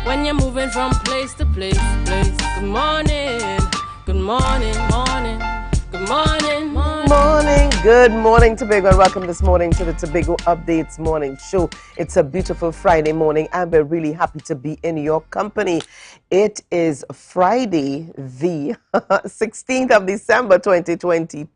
when you're moving from place to place, Good morning, good morning, morning, good morning, morning. Good morning, Tobago, and welcome this morning to the Tobago Updates Morning Show. It's a beautiful Friday morning, and we're really happy to be in your company. It is Friday, the 16th of December, 2022.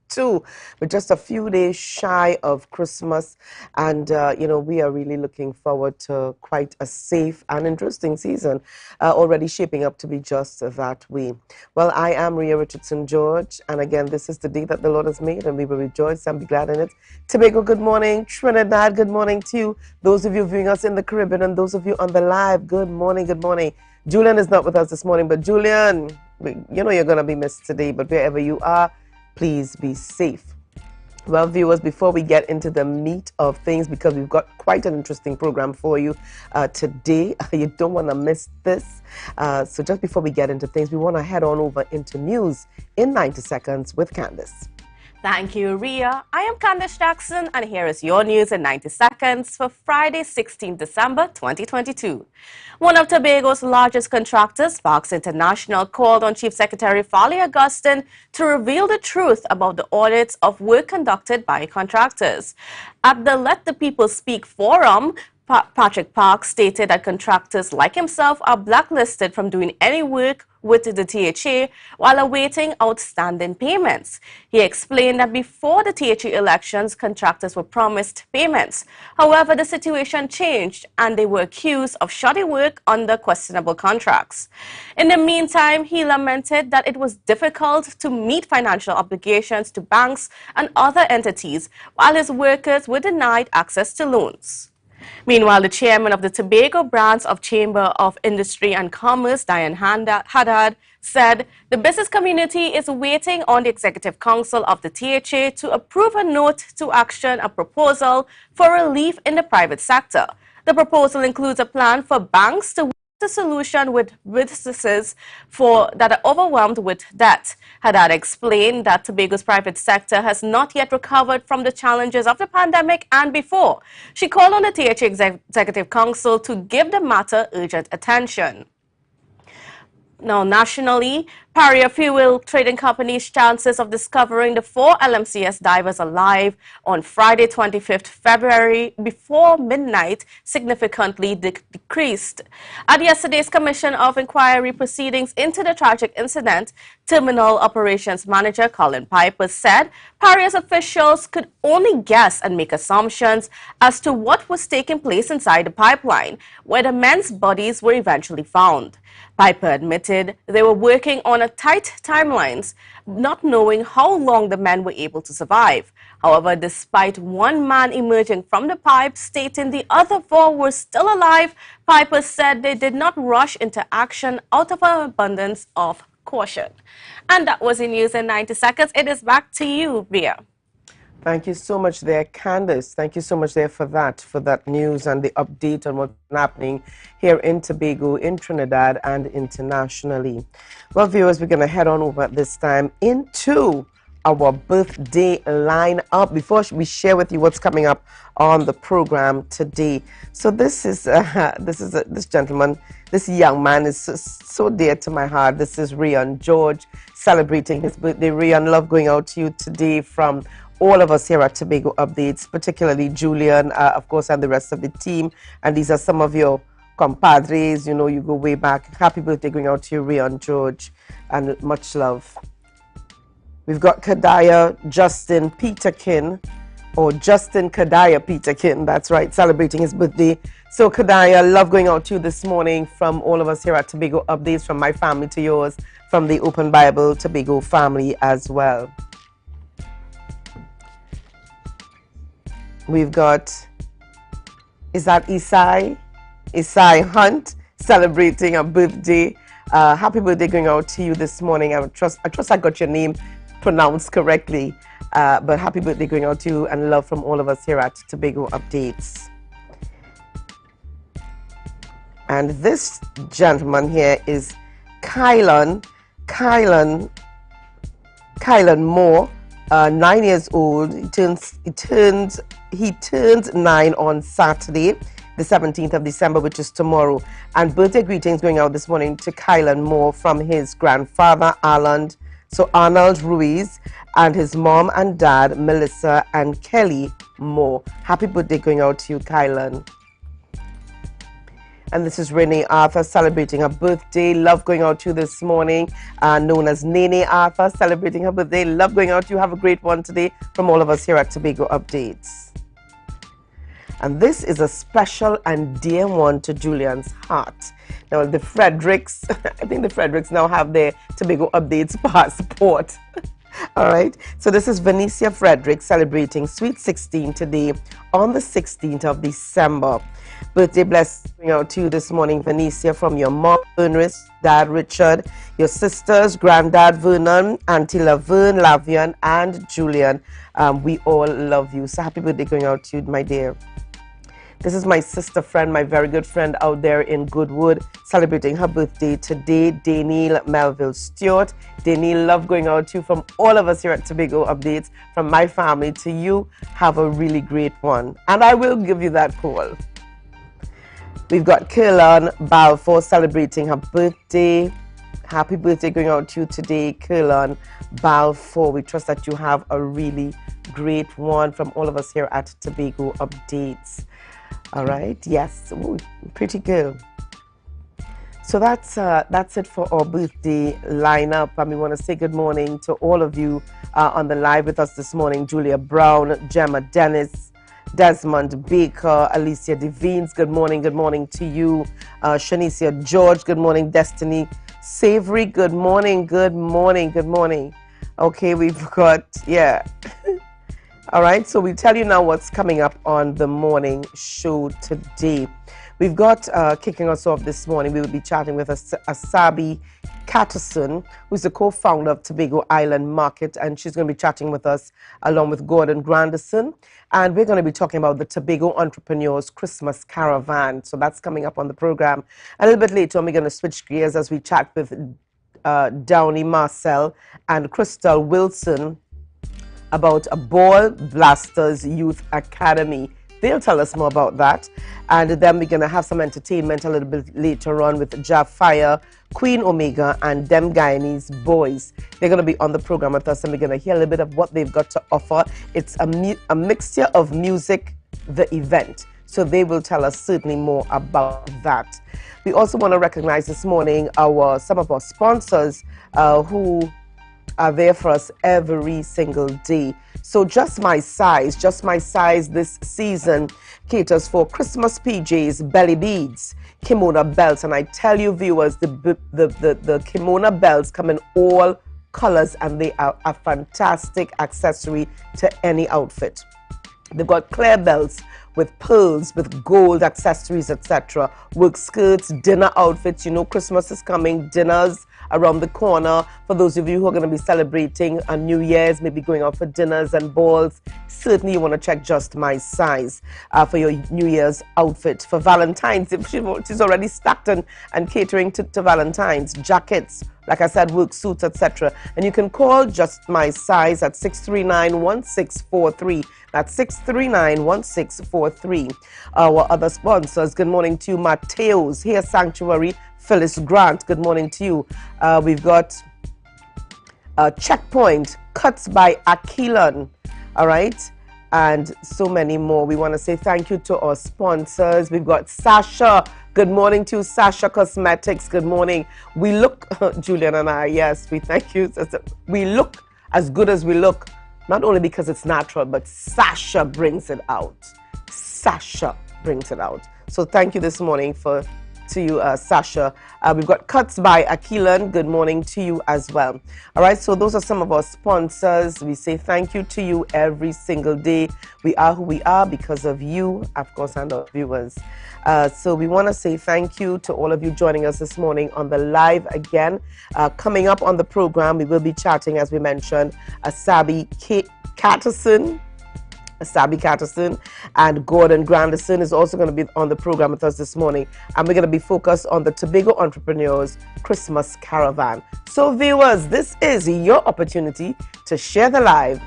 We're just a few days shy of Christmas, and we are really looking forward to quite a safe and interesting season, already shaping up to be just that way. Well, I am Ria Richardson George, and again, this is the day that the Lord has made, and we will rejoice and be glad in it. Tobago, good morning. Trinidad, good morning to you. Those of you viewing us in the Caribbean and those of you on the live, good morning, good morning. Julian is not with us this morning, but Julian, you know you're going to be missed today, but wherever you are, please be safe. Well, viewers, before we get into the meat of things, because we've got quite an interesting program for you today, you don't want to miss this. So just before we get into things, we want to head on over into news in 90 seconds with Candace. Thank you, Ria. I am Candace Jackson, and here is your news in 90 seconds for Friday, 16 December 2022. One of Tobago's largest contractors, Sparks International, called on Chief Secretary Farley Augustine to reveal the truth about the audits of work conducted by contractors. At the Let the People Speak forum, Patrick Park stated that contractors like himself are blacklisted from doing any work with the THA while awaiting outstanding payments. He explained that before the THA elections, contractors were promised payments. However, the situation changed and they were accused of shoddy work under questionable contracts. In the meantime, he lamented that it was difficult to meet financial obligations to banks and other entities while his workers were denied access to loans. Meanwhile, the chairman of the Tobago branch of Chamber of Industry and Commerce, Diane Haddad, said the business community is waiting on the Executive Council of the THA to approve a note to action, a proposal for relief in the private sector. The proposal includes a plan for banks to the solution with businesses that are overwhelmed with debt. Haddad explained that Tobago's private sector has not yet recovered from the challenges of the pandemic and before. She called on the THA Executive Council to give the matter urgent attention. Now, nationally, Paria Fuel Trading Company's chances of discovering the 4 LMCS divers alive on Friday, 25th February before midnight significantly decreased. At yesterday's Commission of Inquiry proceedings into the tragic incident, Terminal Operations Manager Colin Piper said Paria's officials could only guess and make assumptions as to what was taking place inside the pipeline, where the men's bodies were eventually found. Piper admitted they were working on tight timelines, not knowing how long the men were able to survive. However, despite one man emerging from the pipe stating the other 4 were still alive, Piper said they did not rush into action out of an abundance of caution. And that was in news in 90 seconds. It is back to you, Bia. Thank you so much there, Candace. Thank you so much there for that news and the update on what's happening here in Tobago, in Trinidad, and internationally. Well, viewers, we're going to head on over at this time into our birthday lineup before we share with you what's coming up on the program today. So this gentleman, this young man is so dear to my heart. This is Rian George celebrating his birthday. Rian, love going out to you today from all of us here at Tobago Updates, particularly Julian, of course, and the rest of the team. And these are some of your compadres, you know, you go way back. Happy birthday going out to you, Rian George, and much love. We've got Kadaya Justin Peterkin, or Justin Kadaya Peterkin, that's right, celebrating his birthday. So Kadaya, love going out to you this morning from all of us here at Tobago Updates, from my family to yours, from the Open Bible Tobago family as well. We've got, is that Isai Hunt celebrating a birthday. Happy birthday going out to you this morning. I trust I got your name pronounced correctly. But happy birthday going out to you and love from all of us here at Tobago Updates. And this gentleman here is Kylan Moore, 9 years old. He turns 9 on Saturday. the 17th of December, which is tomorrow. And birthday greetings going out this morning to Kylan Moore from his grandfather, Arnold Ruiz, and his mom and dad, Melissa and Kelly Moore. Happy birthday going out to you, Kylan. And this is Renee Arthur celebrating her birthday. Love going out to you this morning. Known as Nene Arthur celebrating her birthday. Love going out to you. Have a great one today from all of us here at Tobago Updates. And this is a special and dear one to Julian's heart. Now the Fredericks, I think the Fredericks now have their Tobago Updates passport. All right, so this is Venetia Frederick celebrating Sweet 16 today on the 16th of December. Birthday blessing out to you this morning, Venetia, from your mom, Ernest, dad, Richard, your sisters, granddad, Vernon, Auntie Laverne, Lavian, and Julian. We all love you. So happy birthday going out to you, my dear. This is my sister friend, my very good friend out there in Goodwood, celebrating her birthday today, Danielle Melville Stewart. Danielle, love going out to you from all of us here at Tobago Updates, from my family to you. Have a really great one. And I will give you that call. We've got Kerlan Balfour celebrating her birthday. Happy birthday going out to you today, Kerlan Balfour. We trust that you have a really great one from all of us here at Tobago Updates. All right, yes, ooh, pretty good. So that's it for our birthday lineup. And we want to say good morning to all of you on the live with us this morning. Julia Brown, Gemma Dennis, Desmond Baker, Alicia Devines, good morning to you. Shanicia George, good morning. Destiny Savory, good morning. Okay, we've got, yeah. All right, so we tell you now what's coming up on the morning show today. We've got, kicking us off this morning, we will be chatting with Asabi Catterson, who's the co-founder of Tobago Island Market, and she's going to be chatting with us along with Gordon Grandison. And we're going to be talking about the Tobago Entrepreneurs Christmas Caravan. So that's coming up on the program. A little bit later on, we're going to switch gears as we chat with Downey Marcel and Crystal Wilson about a Ball Blasters Youth Academy. They'll tell us more about that. And then we're going to have some entertainment a little bit later on with Jav Fire, Queen Omega, and them Guyanese boys. They're going to be on the program with us, and we're going to hear a little bit of what they've got to offer. It's a mixture of music, the event. So they will tell us certainly more about that. We also want to recognize this morning some of our sponsors who are there for us every single day. So Just My Size this season caters for Christmas PJs, belly beads, kimono belts, and I tell you viewers, the kimono belts come in all colors and they are a fantastic accessory to any outfit. They've got clear belts with pearls, with gold accessories, etc. Work skirts, dinner outfits. You know Christmas is coming, dinners around the corner. For those of you who are going to be celebrating on New Year's, maybe going out for dinners and balls, certainly you want to check Just My Size for your New Year's outfit. For Valentine's, if she's already stacked and catering to Valentine's, jackets, like I said, work suits, etc. And you can call Just My Size at 639-1643. That's 639-1643. Our other sponsors, good morning to you, Mateo's Hair Sanctuary, Phyllis Grant, good morning to you. We've got Checkpoint, Cuts by Akilan, all right? And so many more. We want to say thank you to our sponsors. We've got Sasha. Good morning to Sasha Cosmetics. Good morning. We look, Julian and I, yes, we thank you. We look as good as we look, not only because it's natural, but Sasha brings it out. Sasha brings it out. So thank you this morning to you, Sasha. We've got Cuts by Akilan. Good morning to you as well. All right, so those are some of our sponsors. We say thank you to you every single day. We are who we are because of you, of course, and our viewers. So we want to say thank you to all of you joining us this morning on the live again. Coming up on the program, we will be chatting, as we mentioned, Asabi Catterson and Gordon Grandison is also going to be on the program with us this morning, and we're going to be focused on the Tobago Entrepreneurs Christmas Caravan. So viewers, this is your opportunity to share the live.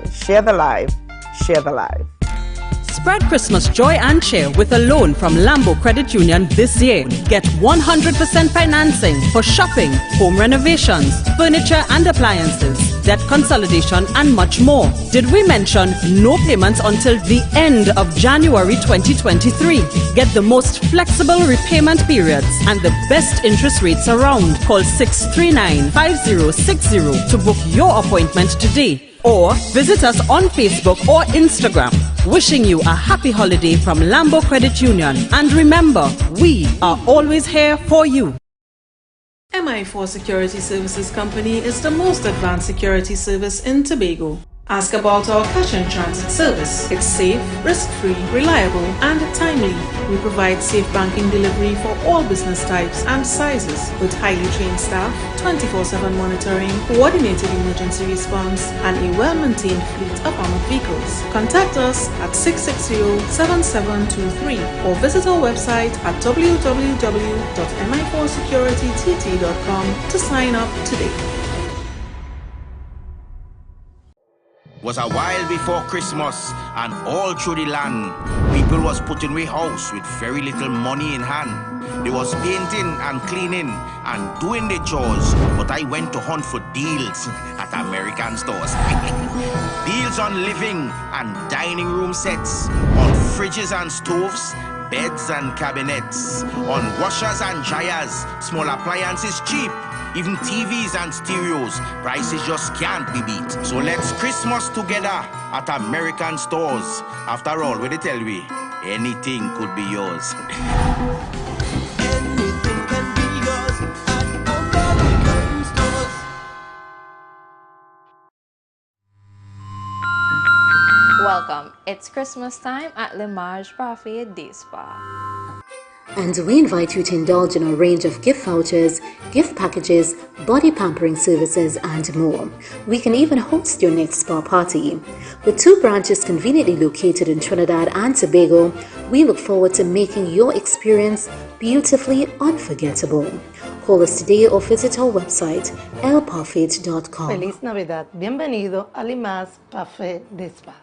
Spread Christmas joy and cheer with a loan from Lambo Credit Union this year. Get 100% financing for shopping, home renovations, furniture and appliances, debt consolidation and much more. Did we mention no payments until the end of January 2023? Get the most flexible repayment periods and the best interest rates around. Call 639-5060 to book your appointment today, or visit us on Facebook or Instagram. Wishing you a happy holiday from Lambo Credit Union. And remember, we are always here for you. MI4 Security Services Company is the most advanced security service in Tobago. Ask about our cash and transit service. It's safe, risk-free, reliable, and timely. We provide safe banking delivery for all business types and sizes with highly trained staff, 24/7 monitoring, coordinated emergency response, and a well-maintained fleet of armored vehicles. Contact us at 660-7723 or visit our website at www.mi4securitytt.com to sign up today. Was a while before Christmas, and all through the land, people was putting away house with very little money in hand. They was painting and cleaning and doing their chores, but I went to hunt for deals at American stores. Deals on living and dining room sets, on fridges and stoves, beds and cabinets, on washers and dryers, small appliances cheap. Even TVs and stereos, prices just can't be beat. So let's Christmas together at American stores. After all, what they tell me, anything could be yours. Anything can be yours at American stores. Welcome. It's Christmas time at Le Marge Parfait Day Spa. And we invite you to indulge in a range of gift vouchers, gift packages, body pampering services, and more. We can even host your next spa party. With 2 branches conveniently located in Trinidad and Tobago, we look forward to making your experience beautifully unforgettable. Call us today or visit our website, elparfait.com. Feliz Navidad. Bienvenido a Le Marge Parfait Day Spa.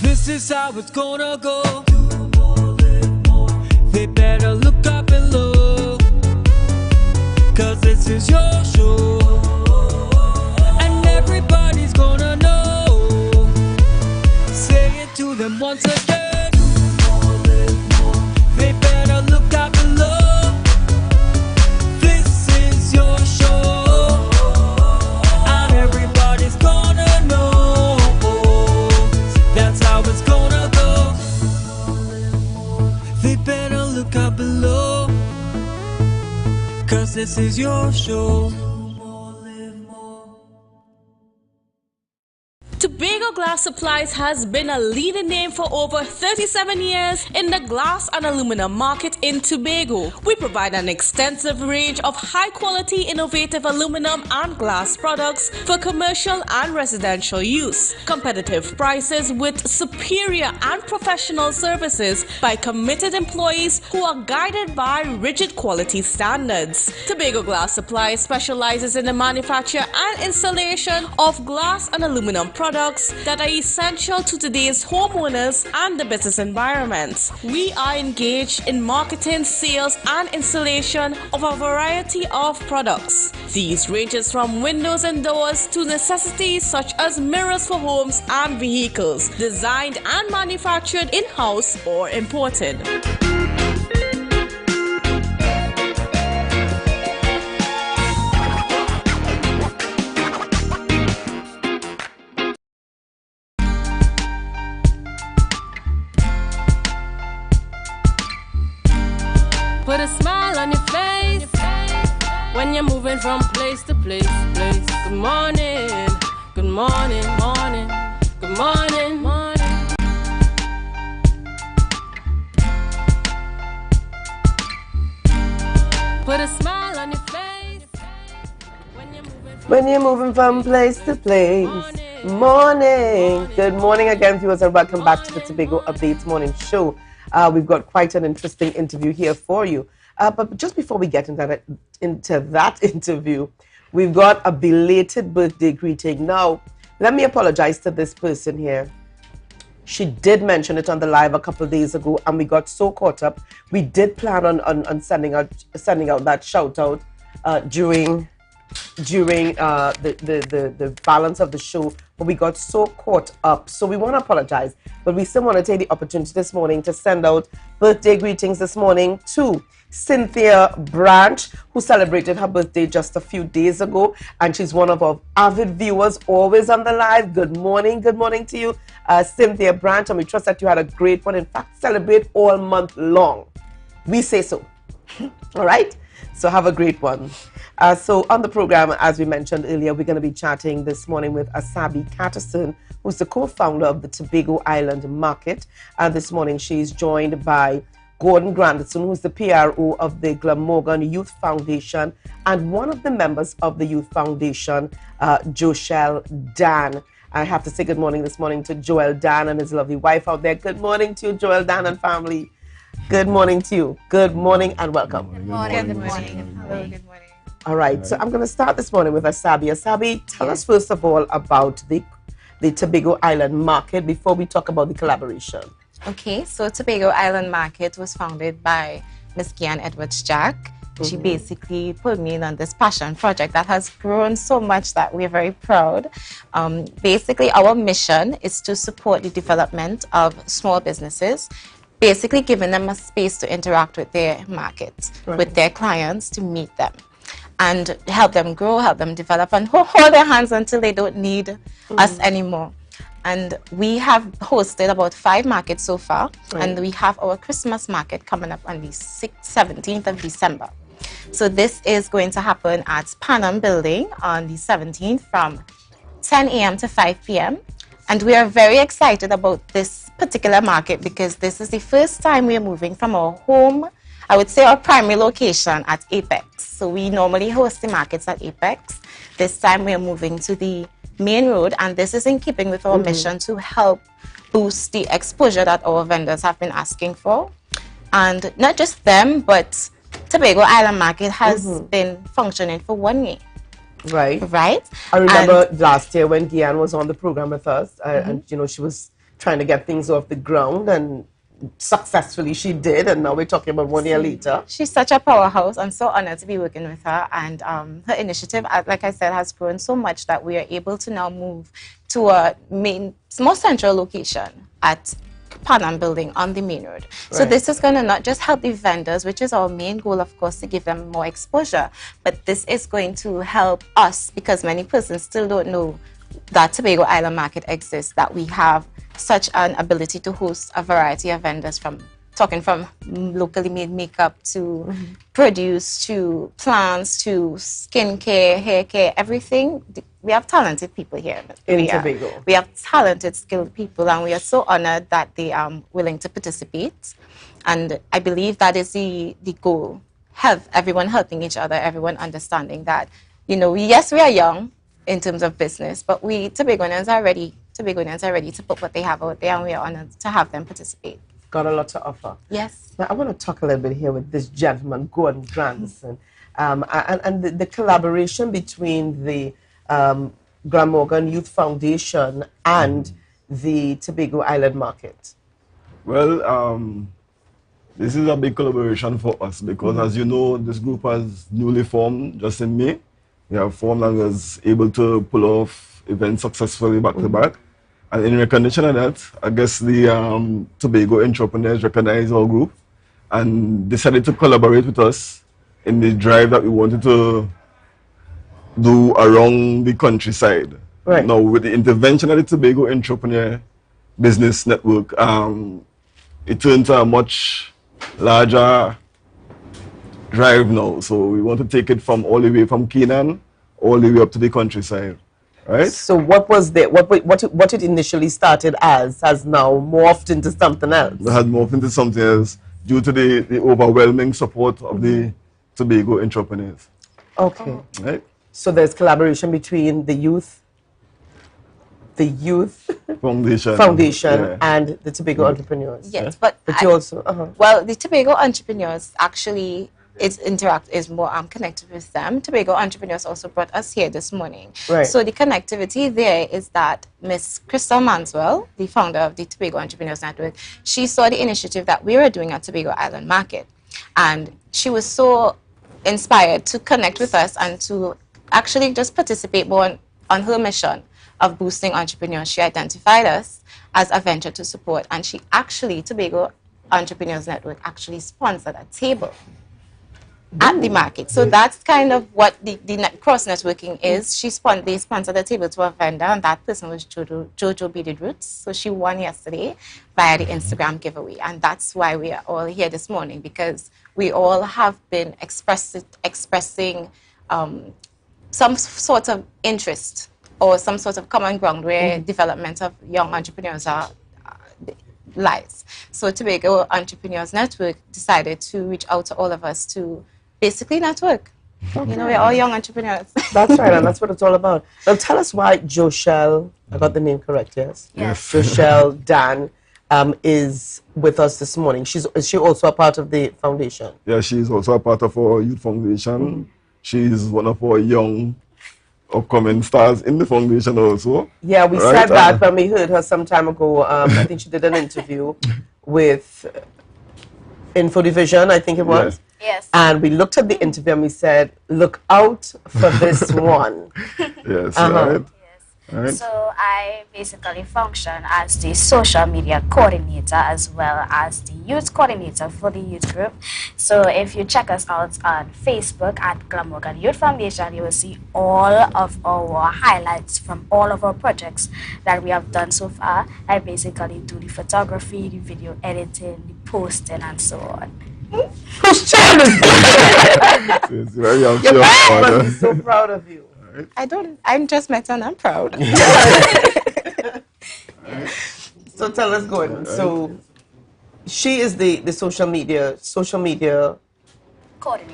This is how it's gonna go. They better look up and look, 'cause this is your show, and everybody's gonna know. Say it to them once again. They better look up and look. This is your show, and everybody's gonna know. That's how it's gonna go. They better look up below, 'cause this is your show. Tobago Glass Supplies has been a leading name for over 37 years in the glass and aluminum market in Tobago. We provide an extensive range of high-quality, innovative aluminum and glass products for commercial and residential use. Competitive prices with superior and professional services by committed employees who are guided by rigid quality standards. Tobago Glass Supplies specializes in the manufacture and installation of glass and aluminum products that are essential to today's homeowners and the business environment. We are engaged in marketing, sales, and installation of a variety of products. These ranges from windows and doors to necessities such as mirrors for homes and vehicles, designed and manufactured in-house or imported. Put a smile on your face when you're moving from place to place. Good morning, good morning, morning, good morning, morning. Put a smile on your face when you're moving When you're moving from place to place. morning. Good morning again, viewers, and welcome back to the Tobago Updates Morning Show. We've got quite an interesting interview here for you. But just before we get into that interview, we've got a belated birthday greeting. Now, let me apologize to this person here. She did mention it on the live a couple of days ago, and we got so caught up. We did plan on sending out that shout out during the balance of the show, but we got so caught up. So we want to apologize, but we still want to take the opportunity this morning to send out birthday greetings this morning to Cynthia Branch, who celebrated her birthday just a few days ago, and she's one of our avid viewers, always on the live. Good morning to you, Cynthia Branch, and we trust that you had a great one. In fact, celebrate all month long. We say so. All right? So have a great one. So on the program, as we mentioned earlier, we're going to be chatting this morning with Asabi Catterson, who's the co-founder of the Tobago Island Market. This morning, she's joined by Gordon Grandison, who's the PRO of the Glamorgan Youth Foundation, and one of the members of the Youth Foundation, Joshel Dan. I have to say good morning this morning to Joel Dan and his lovely wife out there. Good morning to you, Joel Dan and family. Good morning to you. Good morning and welcome. Good morning. Good morning. Hello, good morning. All right, so I'm going to start this morning with Asabi. Asabi, tell us first of all about the Tobago Island Market before we talk about the collaboration. Okay, so Tobago Island Market was founded by Miss Gian Edwards-Jack. She basically put me in on this passion project that has grown so much that we're very proud. Basically, our mission is to support the development of small businesses, basically giving them a space to interact with their markets, with their clients, to meet them, and help them grow, help them develop, and hold their hands until they don't need us anymore. And we have hosted about 5 markets so far, and we have our Christmas market coming up on the 17th of December. So this is going to happen at Panam Building on the 17th from 10 a.m. to 5 p.m. And we are very excited about this particular market because this is the first time we are moving from our home, I would say our primary location at Apex. So we normally host the markets at Apex. This time we are moving to the main road, and this is in keeping with our mission to help boost the exposure that our vendors have been asking for. And not just them, but Tobago Island Market has been functioning for 1 year. Right. Right. I remember last year when Gian was on the program with us, and you know, she was trying to get things off the ground, and successfully she did, and now we're talking about 1 year later. She's such a powerhouse. I'm so honored to be working with her, and her initiative, like I said, has grown so much that we are able to now move to a more central location at Panam Building on the main road. So this is going to not just help the vendors, which is our main goal, of course, to give them more exposure, but this is going to help us because many persons still don't know that Tobago Island Market exists, that we have such an ability to host a variety of vendors, from locally made makeup to produce to plants to skincare, hair care, everything. We have talented people here in Tobago. We have talented, skilled people, and we are so honored that they are willing to participate. And I believe that is the goal. Everyone helping each other, everyone understanding that, you know, yes, we are young in terms of business, but Tobagoans are ready to put what they have out there, and we are honored to have them participate. Got a lot to offer. Yes. Now, I want to talk a little bit here with this gentleman, Gordon Grandison, and the collaboration between the Glamorgan Youth Foundation and the Tobago Island Market. Well, this is a big collaboration for us because, as you know, this group has newly formed just in May. We have formed and was able to pull off events successfully back to back. And in recognition of that, I guess the Tobago entrepreneurs recognized our group and decided to collaborate with us in the drive that we wanted to do around the countryside. Right. Now, with the intervention of the Tobago Entrepreneur Business Network, it turned to a much larger drive now. So we want to take it from all the way from Canaan all the way up to the countryside. Right? So what was what it initially started as has now morphed into something else? It has morphed into something else due to the overwhelming support of the Tobago entrepreneurs. Okay. Right? So there's collaboration between the youth the Youth Foundation yeah. and the Tobago Entrepreneurs. Yes, but you also well, the Tobago Entrepreneurs actually is more connected with them. Tobago Entrepreneurs also brought us here this morning. Right. So the connectivity there is that Miss Crystal Manswell, the founder of the Tobago Entrepreneurs Network, she saw the initiative that we were doing at Tobago Island Market, and she was so inspired to connect with us and to actually just participate more on her mission of boosting entrepreneurs. She identified us as a venture to support, and she actually, Tobago Entrepreneurs Network, actually sponsored a table at the market. So that's kind of what the cross-networking is. They sponsored a table to a vendor, and that person was Jojo Beaded Roots. So she won yesterday via the Instagram giveaway. And that's why we are all here this morning, because we all have been expressing some sort of interest or some sort of common ground where development of young entrepreneurs lies. So Tobago Entrepreneurs Network decided to reach out to all of us to basically network. Okay. You know, we're all young entrepreneurs. That's right, and that's what it's all about. Now tell us why Joshelle, I got the name correct, yes? Yes. Joshelle Dan is with us this morning. Is she also a part of the foundation? Yeah, she's also a part of our youth foundation. She's one of our young upcoming stars in the foundation also. Yeah, we said that when we heard her some time ago. I think she did an interview with Info Division, I think it was. Yes. And we looked at the interview and we said, look out for this one. Yes, right. Right. So I basically function as the social media coordinator as well as the youth coordinator for the youth group. So if you check us out on Facebook at Glamorgan Youth Foundation, you will see all of our highlights from all of our projects that we have done so far. I basically do the photography, the video editing, the posting, and so on. Whose child is this? Your must be so proud of you. I'm just met and I'm proud. So tell us, Gordon. So she is the social media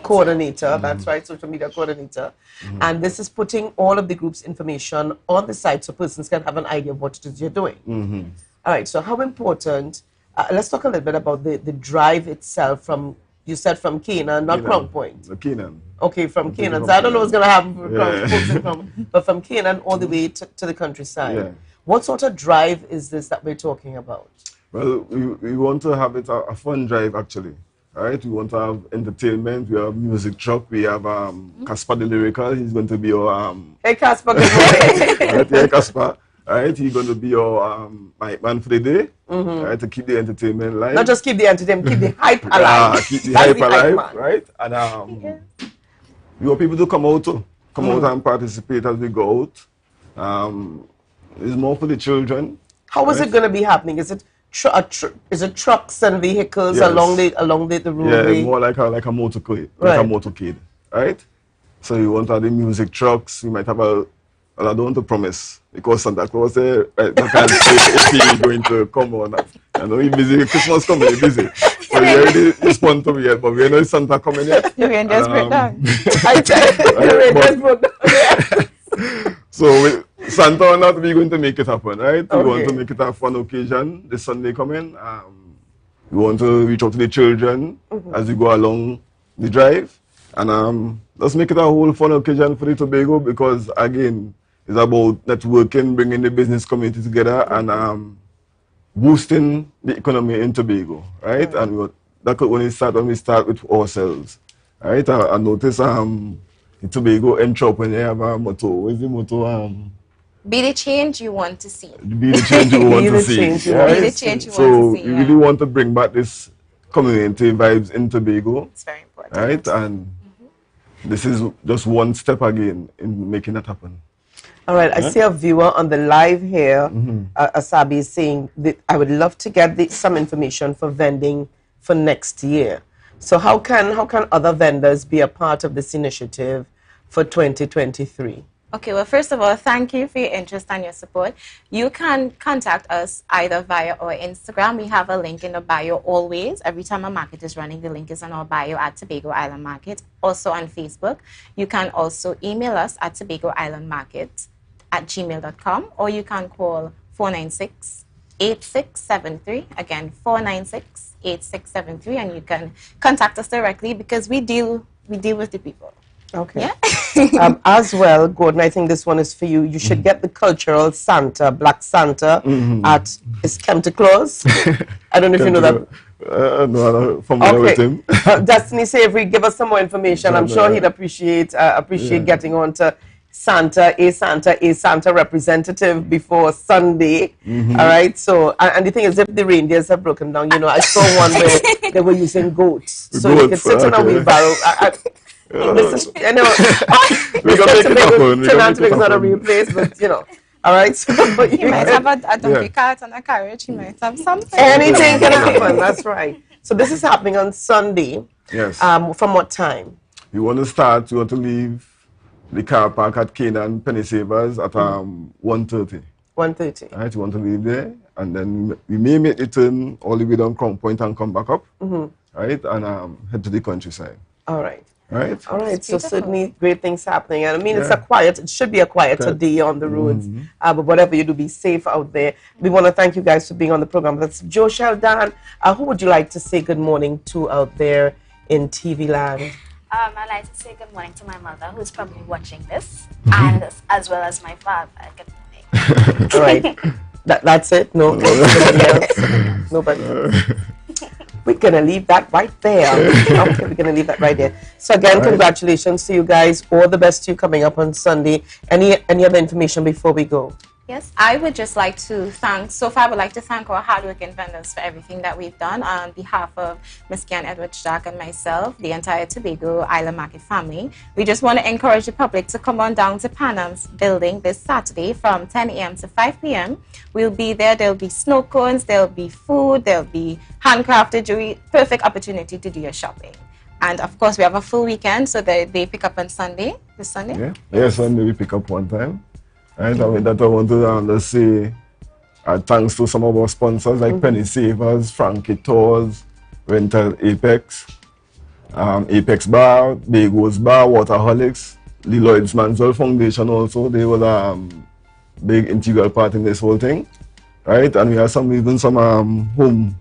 coordinator. That's right, social media coordinator. And this is putting all of the group's information on the site so persons can have an idea of what it is you're doing. All right, so how important, let's talk a little bit about the drive itself from, you said from Canaan, not Crown Point. Canaan. Okay, from Canaan. So I don't know what's going to happen for but from Canaan all the way to the countryside. Yeah. What sort of drive is this that we're talking about? Well, we want to have it a fun drive, actually. All right, we want to have entertainment. We have music truck. We have Casper the Lyrical. He's going to be our... Hey, Casper, good morning. Right, yeah, Casper. All right, he's going to be your mic man for the day, all right, to keep the entertainment alive. Not just keep the entertainment, keep the hype alive. Keep the hype alive, right? And we want people to come out and participate as we go out. It's more for the children. How is it going to be happening? Is it trucks and vehicles along the roadway? Yeah, more like a motorcade, right? So you want to have the music trucks. We might have well, I don't want to promise because Santa Claus said I can't say if he's going to come or not. I know he's busy. Christmas coming, he's busy. So we already respond to me yet, but we know Santa coming yet. You can just break down. So Santa or not, we're going to make it happen, right? We want to make it a fun occasion this Sunday coming. We want to reach out to the children as we go along the drive. And let's make it a whole fun occasion for the Tobago because, again, it's about networking, bringing the business community together and boosting the economy in Tobago, right? And that could only start when we start with ourselves, right? I notice the Tobago entrepreneur have a motto. What is the motto? Be the change you want to see. Be the change you want to see. Be the change you want to see. So we really want to bring back this community vibes in Tobago. It's very important. Right? And this is just one step again in making that happen. All right, I see a viewer on the live here. Asabi is saying that I would love to get some information for vending for next year. So how can other vendors be a part of this initiative for 2023? Okay, well, first of all, thank you for your interest and your support. You can contact us either via our Instagram. We have a link in the bio always. Every time a market is running, the link is on our bio at Tobago Island Market. Also on Facebook. You can also email us at Tobago Island Market tobago@gmail.com, or you can call 496-8673. Again, 496-8673, and you can contact us directly because we deal with the people. Okay. Yeah. As well, Gordon, I think this one is for you. You should get the cultural Santa, Black Santa, at is Santa Claus. I don't know if you know that. No, I'm not familiar with him. Destiny Savory, give us some more information. I'm sure he'd appreciate getting on to Santa, a Santa representative before Sunday. All right. So, and the thing is, if the reindeers have broken down, I saw one where they were using goats, so they could sit on a wheelbarrow. This is, we can make it happen. It's not a real place, but all right. So he might have a donkey cart and a carriage. He might have something. Anything can happen. That's right. So this is happening on Sunday. Yes. From what time? You want to leave the car park at Canaan Penny Savers at 1:30. 1:30. Right. You want to leave there, and then we may make the turn all the way down Crown Point and come back up. Right, and head to the countryside. All right. Right. All right. So certainly great things happening. And I mean, it should be a quieter day on the roads. But whatever you do, be safe out there. We want to thank you guys for being on the program. That's Joe Sheldon. Who would you like to say good morning to out there in TV land? I'd like to say good morning to my mother, who's probably watching this, and as well as my father. Good morning. All right. That's it? No, nobody else? Nobody else. We're going to leave that right there. Okay, we're going to leave that right there. So again, congratulations to you guys. All the best to you coming up on Sunday. Any other information before we go? Yes, I would just like to thank our hardworking vendors for everything that we've done on behalf of Ms. Kian Edwards-Jack and myself, the entire Tobago Island Market family. We just want to encourage the public to come on down to Panam's building this Saturday from 10 a.m. to 5 p.m. We'll be there. There'll be snow cones, there'll be food, there'll be handcrafted jewelry. Perfect opportunity to do your shopping. And of course, we have a full weekend, so they pick up on Sunday. This Sunday? Yeah, Sunday we pick up one time. Right, I mean, that I want to just say thanks to some of our sponsors like Penny Savers, Frankie Tours, Rental Apex, Apex Bar, Bago's Bar, Waterholics, the Lloyd's Mansell Foundation also. They were a big integral part in this whole thing. Right, and we have even some home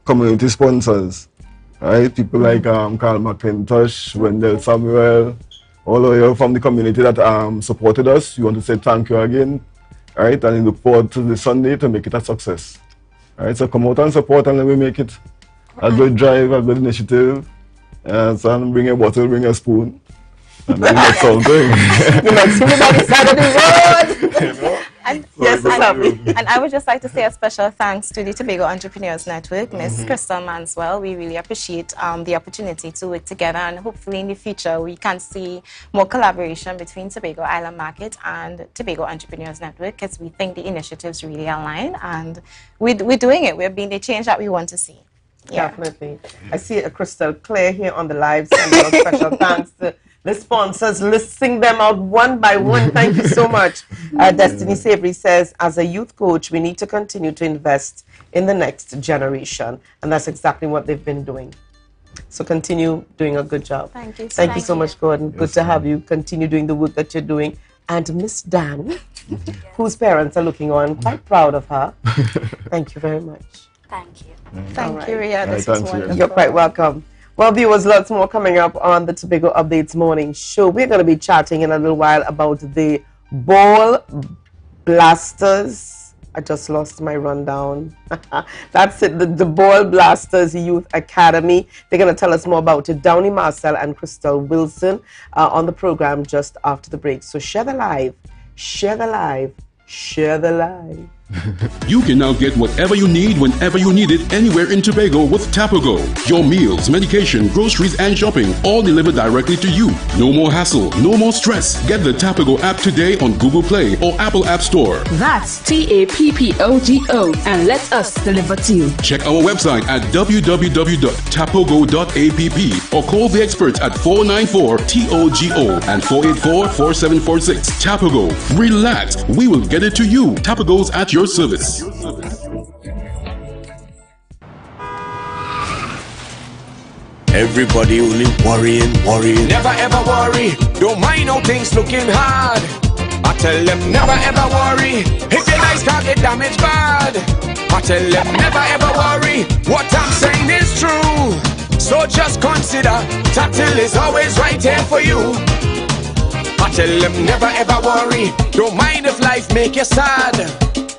community sponsors. Right, people like Carl McIntosh, Wendell Samuel, all of you from the community that supported us. We want to say thank you again, right? And we look forward to the Sunday to make it a success. Right? So come out and support and let me make it a good drive, a good initiative. So bring a bottle, bring a spoon, and then make something. You might see me by the side of the road. And I would just like to say a special thanks to the Tobago Entrepreneurs Network, Ms. Crystal Manswell. We really appreciate the opportunity to work together, and hopefully in the future we can see more collaboration between Tobago Island Market and Tobago Entrepreneurs Network, because we think the initiatives really align, and we're doing it. We're being the change that we want to see. Yeah. Definitely. I see a crystal clear here on the live. Sending out special thanks to the sponsors, listing them out one by one. Thank you so much. Destiny Savory says, as a youth coach, we need to continue to invest in the next generation. And that's exactly what they've been doing. So continue doing a good job. Thank you. Thank you so much, Gordon. Good to have you. Continue doing the work that you're doing. And Miss Dan, whose parents are looking on, quite proud of her. Thank you very much. Thank you. Thank you, Ria. This is wonderful. You're quite welcome. Well, viewers, lots more coming up on the Tobago Updates morning show. We're going to be chatting in a little while about the Ball Blasters. I just lost my rundown. That's it, the Ball Blasters Youth Academy. They're going to tell us more about it. Downey Marcel and Crystal Wilson on the program just after the break. So share the live, share the live, share the live. You can now get whatever you need whenever you need it anywhere in Tobago with Tobago. Your meals, medication, groceries and shopping all delivered directly to you. No more hassle, no more stress. Get the Tobago app today on Google Play or Apple App Store. That's TAPPOGO and let us deliver to you. Check our website at www.tapogo.app or call the experts at 494-TOGO and 484-4746. Tobago. Relax. We will get it to you. Tobago's at your service. Everybody only worrying. Never ever worry. Don't mind how things looking hard. I tell them never ever worry if your nice can't get damaged bad. I tell them never ever worry, what I'm saying is true. So just consider Tatil is always right here for you. I tell them never ever worry, don't mind if life make you sad.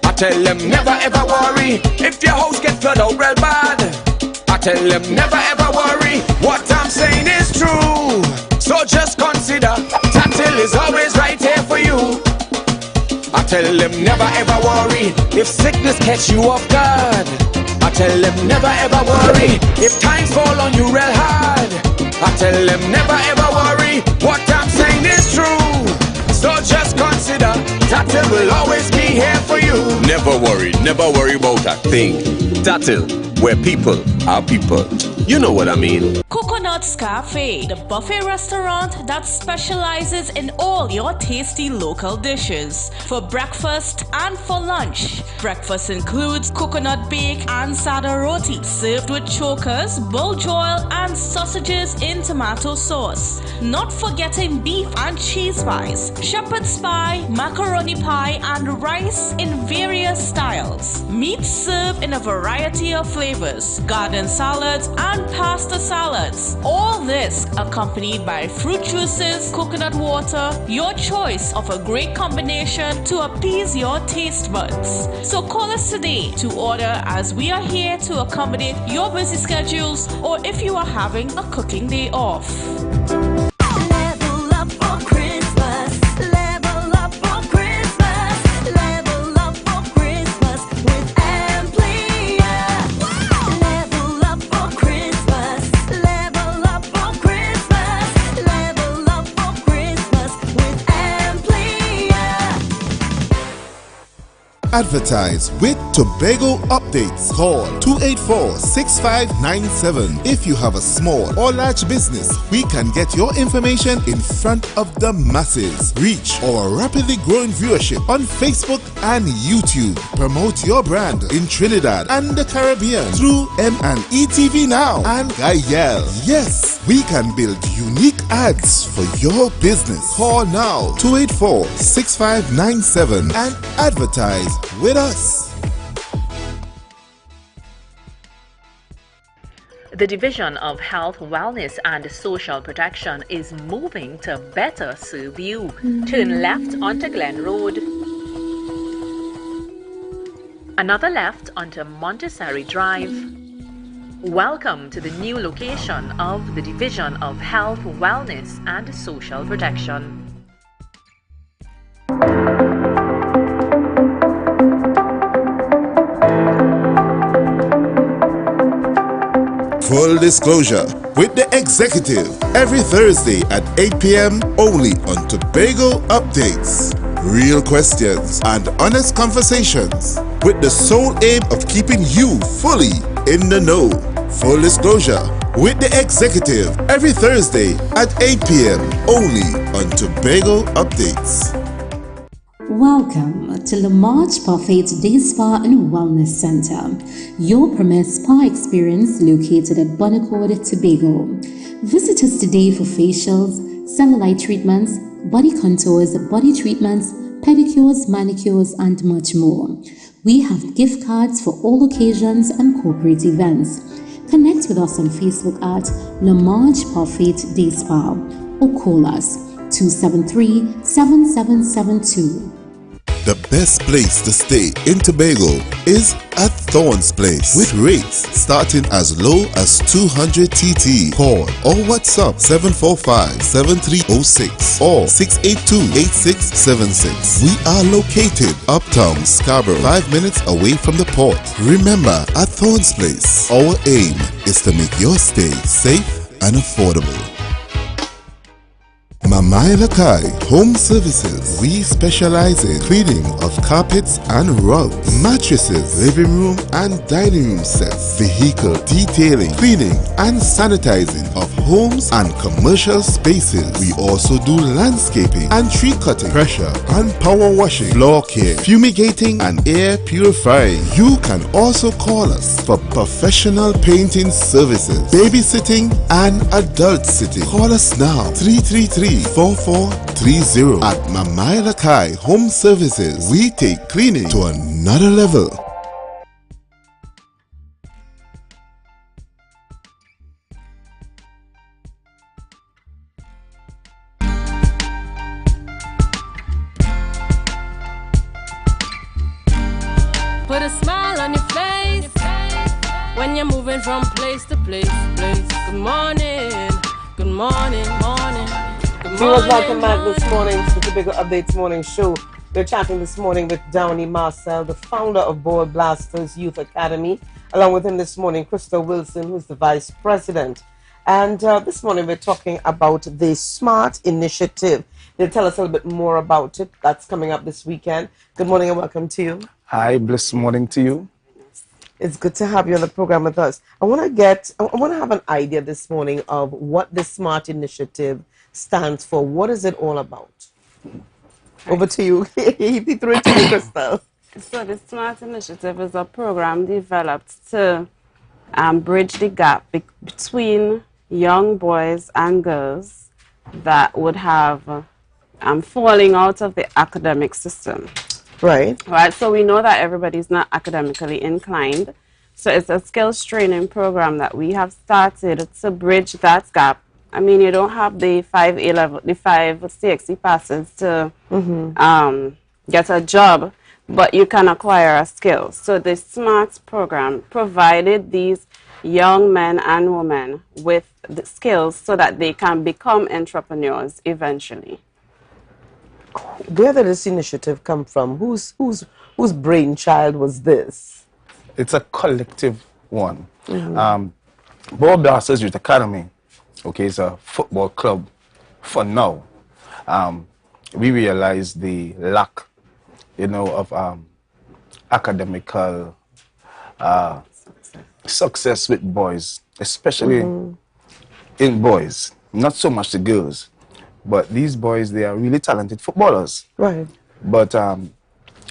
I tell them never ever worry if your house get flooded out real bad. I tell them never ever worry, what I'm saying is true. So just consider Tatil is always right here for you. I tell them never ever worry if sickness catch you off guard. I tell them never ever worry if times fall on you real hard. I tell them never ever worry, what I'm saying is true. So just consider Tatil will always be here for you. Never worry about a thing. Tatil, where people are people. You know what I mean. Coconut's Cafe, the buffet restaurant that specializes in all your tasty local dishes. For breakfast and for lunch. Breakfast includes coconut bake and sada roti, served with chokers, bull joil and sausages in tomato sauce. Not forgetting beef and cheese pies, shepherd's pie, macaroni pie and rice in various styles. Meat served in a variety of flavors, garden salads and pasta salads. All this accompanied by fruit juices, coconut water, your choice of a great combination to appease your taste buds. So call us today to order, as we are here to accommodate your busy schedules or if you are having a cooking day off. Advertise with Tobago Updates. Call 284-6597. If you have a small or large business, we can get your information in front of the masses. Reach our rapidly growing viewership on Facebook and YouTube. Promote your brand in Trinidad and the Caribbean through M&E TV Now and Guyel. Yes, we can build unique ads for your business. Call now 284-6597 and advertise with us. The Division of Health, Wellness and Social Protection is moving to better serve you. Turn left onto Glen Road. Another left onto Montessori Drive. Welcome to the new location of the Division of Health, Wellness and Social Protection. Full disclosure with the executive every Thursday at 8 p.m. only on Tobago Updates. Real questions and honest conversations with the sole aim of keeping you fully in the know. Full disclosure with the executive every Thursday at 8 p.m. only on Tobago Updates. Welcome to Lamarche Parfait Day Spa and Wellness Center, your premier spa experience located at Bonaccord, Tobago. Visit us today for facials, cellulite treatments, body contours, body treatments, pedicures, manicures, and much more. We have gift cards for all occasions and corporate events. Connect with us on Facebook at Lamarche Parfait Day Spa or call us 273-7772. The best place to stay in Tobago is at Thorns Place, with rates starting as low as 200 TT. Call or WhatsApp 745-7306 or 682-8676. We are located uptown Scarborough, 5 minutes away from the port. Remember, at Thorns Place, our aim is to make your stay safe and affordable. Mamai Lakai Home Services. We specialize in cleaning of carpets and rugs, mattresses, living room and dining room sets, vehicle detailing, cleaning and sanitizing of homes and commercial spaces. We also do landscaping and tree cutting, pressure and power washing, floor care, fumigating and air purifying. You can also call us for professional painting services, babysitting and adult sitting. Call us now 333-4430 at Mamai Lakai Home Services. We take cleaning to another level. Put a smile on your face when you're moving from place to place. Good morning, good morning, morning. Good Viewers, morning, welcome back this morning to the Tobago Updates Morning Show. We're chatting this morning with Downey Marcel, the founder of Ball Blasters Youth Academy. Along with him this morning, Crystal Wilson, who's the vice president. And this morning we're talking about the SMART initiative. They'll tell us a little bit more about it. That's coming up this weekend. Good morning and welcome to you. Hi, blessed morning to you. It's good to have you on the program with us. I want to have an idea this morning of what the SMART initiative stands for. What is it all about? Over to you. He threw it to you, Crystal. So the SMART initiative is a program developed to bridge the gap between young boys and girls that would have falling out of the academic system. Right. Right. So we know that everybody's not academically inclined. So it's a skills training program that we have started to bridge that gap. I mean, you don't have the 5 A-level, the 5 CXC passes to get a job, but you can acquire a skill. So the SMART program provided these young men and women with the skills so that they can become entrepreneurs eventually. Where did this initiative come from? Whose brainchild was this? It's a collective one. Ball Blasters Youth Academy, okay, is a football club for now. We realize the lack, of academical success with boys, especially in boys, not so much the girls. But these boys, they are really talented footballers. Right. But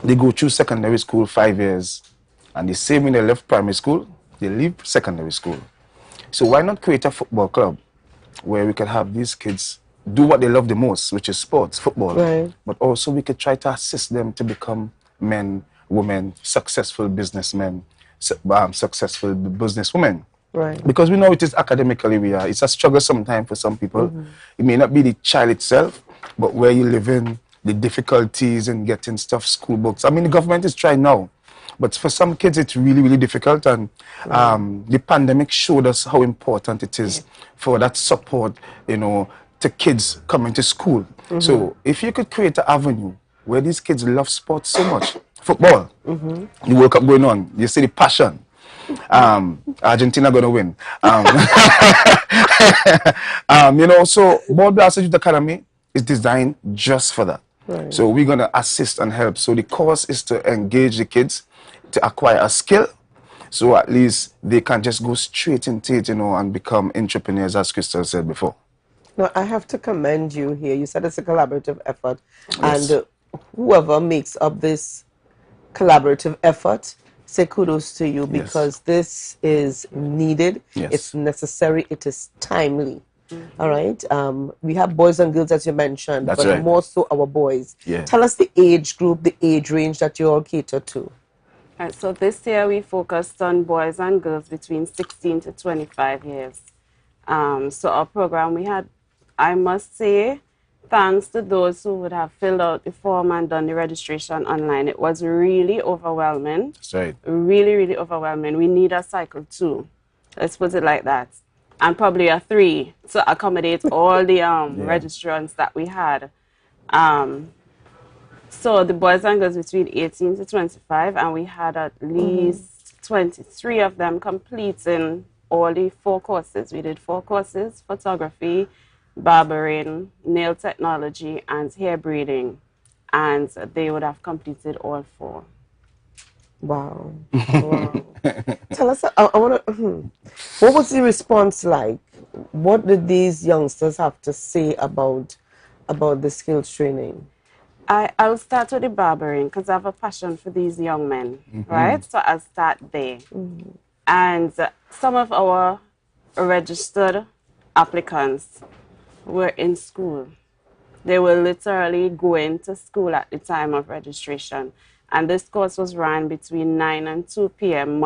they go through secondary school 5 years, and the same when they left primary school, they leave secondary school. So why not create a football club where we could have these kids do what they love the most, which is sports, football. Right. But also we could try to assist them to become men, women, successful businessmen, successful businesswomen. Right. Because we know it is academically it's a struggle sometimes for some people. It may not be the child itself, but where you live in, the difficulties in getting stuff, school books. I mean, the government is trying now, but for some kids, it's really, really difficult. And the pandemic showed us how important it is for that support, to kids coming to school. So if you could create an avenue where these kids love sports so much, football, the World Cup going on, you see the passion. Argentina gonna win. So Ball Blasters Youth Academy is designed just for that. Right. So we're gonna assist and help. So the course is to engage the kids to acquire a skill, so at least they can just go straight into it, and become entrepreneurs, as Crystal said before. Now, I have to commend you here. You said it's a collaborative effort, Yes. and whoever makes up this collaborative effort, say kudos to you, because this is needed. Yes. It's necessary. It is timely. All right. We have boys and girls, as you mentioned, That's but right. more so our boys. Yeah. Tell us the age group, the age range that you all cater to. Right, so this year we focused on boys and girls between 16 to 25 years. So our program, we had, I must say, thanks to those who would have filled out the form and done the registration online, it was really overwhelming. That's right. Really, really overwhelming. We need a cycle 2. Let's put it like that. And probably a 3 to accommodate all the registrants that we had. So the boys and girls between 18 to 25, and we had at least 23 of them completing all the 4 courses. We did 4 courses: photography, barbering, nail technology, and hair braiding. And they would have completed all 4. Wow. Wow. Tell us, I want to, what was the response like what did these youngsters have to say about the skills training? I'll start with the barbering because I have a passion for these young men, right? So I'll start there. And some of our registered applicants were in school. They were literally going to school at the time of registration. And this course was run between 9 and 2 p.m.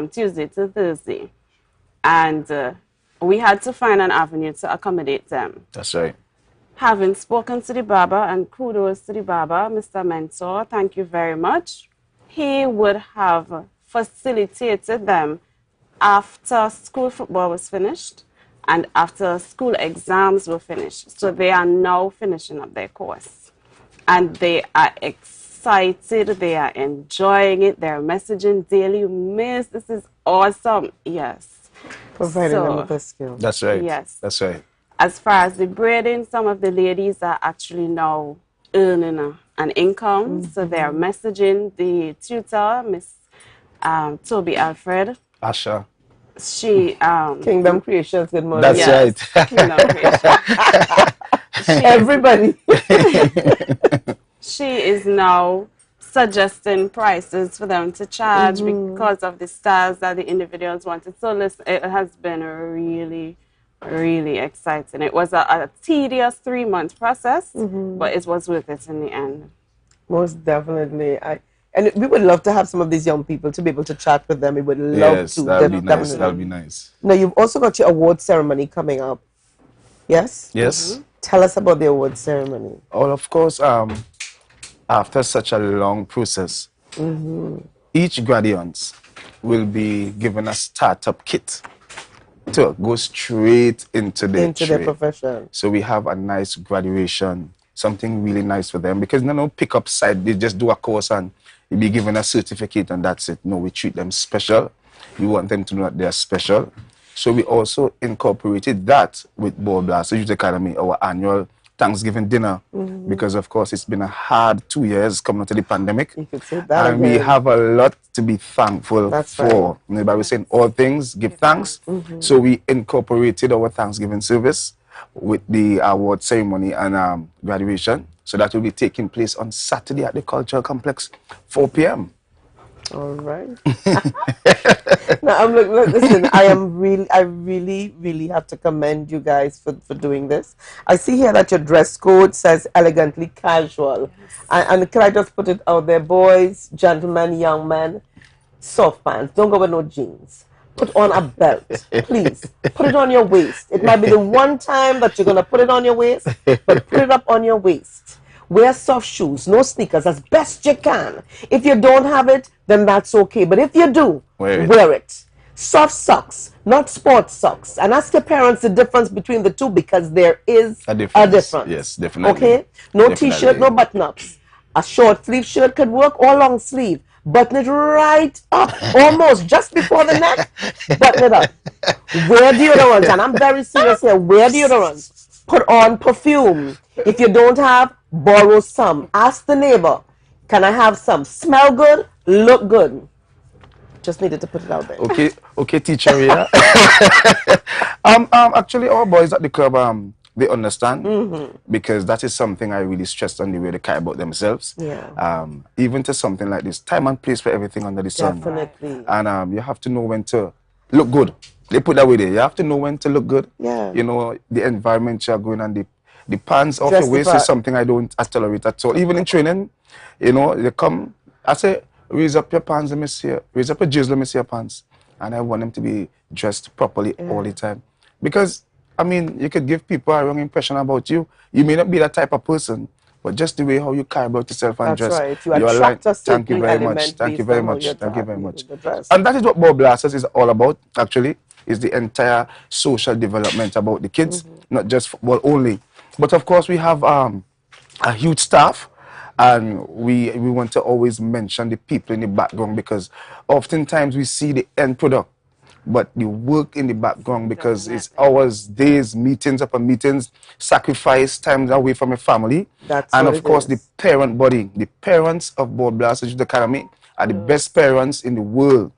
Tuesday to Thursday. And we had to find an avenue to accommodate them. That's right. Having spoken to the barber, and kudos to the barber, Mr. Mentor, thank you very much. He would have facilitated them after school football was finished and after school exams were finished. So they are now finishing up their course. And they are excited, they are enjoying it, they're messaging daily, Miss, this is awesome. Yes. Providing them with the skills. That's right. Yes. That's right. As far as the braiding, some of the ladies are actually now earning an income. So they are messaging the tutor, Miss Toby Alfred. Asha. She Kingdom Creations, good morning. That's right. Kingdom Creations. Everybody. She is now suggesting prices for them to charge because of the styles that the individuals wanted. So listen, it has been really, really exciting. It was a tedious 3-month process, but it was worth it in the end. Most definitely. And we would love to have some of these young people to be able to chat with them. We would love to. That would be nice. That would be nice. Now, you've also got your award ceremony coming up. Yes? Yes. Tell us about the award ceremony. Oh, of course, after such a long process, each graduate will be given a startup kit to go straight into their profession. So we have a nice graduation, something really nice for them, because no pick up side, they just do a course and you'll be given a certificate and that's it. No, we treat them special. We want them to know that they are special. So we also incorporated that with Ball Blasters Youth Academy, our annual Thanksgiving dinner, because of course it's been a hard 2 years coming out of the pandemic. You could say that and we have a lot to be thankful for. Right. You know, the Bible saying all things give thanks. So we incorporated our Thanksgiving service with the award ceremony and graduation. So that will be taking place on Saturday at the Cultural Complex, 4 p.m. All right. Now, listen, I really have to commend you guys for doing this. I see here that your dress code says elegantly casual. And can I just put it out there, boys, gentlemen, young men, soft pants. Don't go with no jeans. Put on a belt, please. Put it on your waist. It might be the one time that you're going to put it on your waist, but put it up on your waist. Wear soft shoes, no sneakers, as best you can. If you don't have it, then that's okay. But if you do, wear it. Soft socks, not sports socks. And ask your parents the difference between the two, because there is a difference. Yes, definitely. Okay? No t-shirt, no button-ups. A short sleeve shirt could work, or long sleeve. Button it right up, almost just before the neck. Button it up. Wear deodorant, and I'm very serious here. Wear deodorant. Put on perfume. If you don't have, borrow some. Ask the neighbor, can I have some? Smell good, look good. Just needed to put it out there. Okay, teacher. Yeah. Actually, our boys at the club, they understand, because that is something I really stressed on the way they care about themselves. Yeah. Even to something like this, time and place for everything under the sun. Definitely. And you have to know when to look good. They put that way there. You have to know when to look good. Yeah. You know, the environment you're going and the pants off your waist is something I don't tolerate at all. Even in training, you know, they come, I say, raise up your pants, let me see it. Raise up your jeans, let me see your pants. And I want them to be dressed properly all the time. Because, I mean, you could give people a wrong impression about you. You may not be that type of person, but just the way how you care about yourself and dress. That's right. You attract a Thank you very much. Thank you very much. Thank you very much. And that is what Ball Blasters is all about, actually, is the entire social development about the kids, not just football only. But of course, we have a huge staff, and we want to always mention the people in the background, because oftentimes we see the end product, but the work in the background, because it's hours, days, meetings upon meetings, sacrifice, time away from your family. And of course, the parent body, the parents of Ball Blasters Youth Academy are the best parents in the world.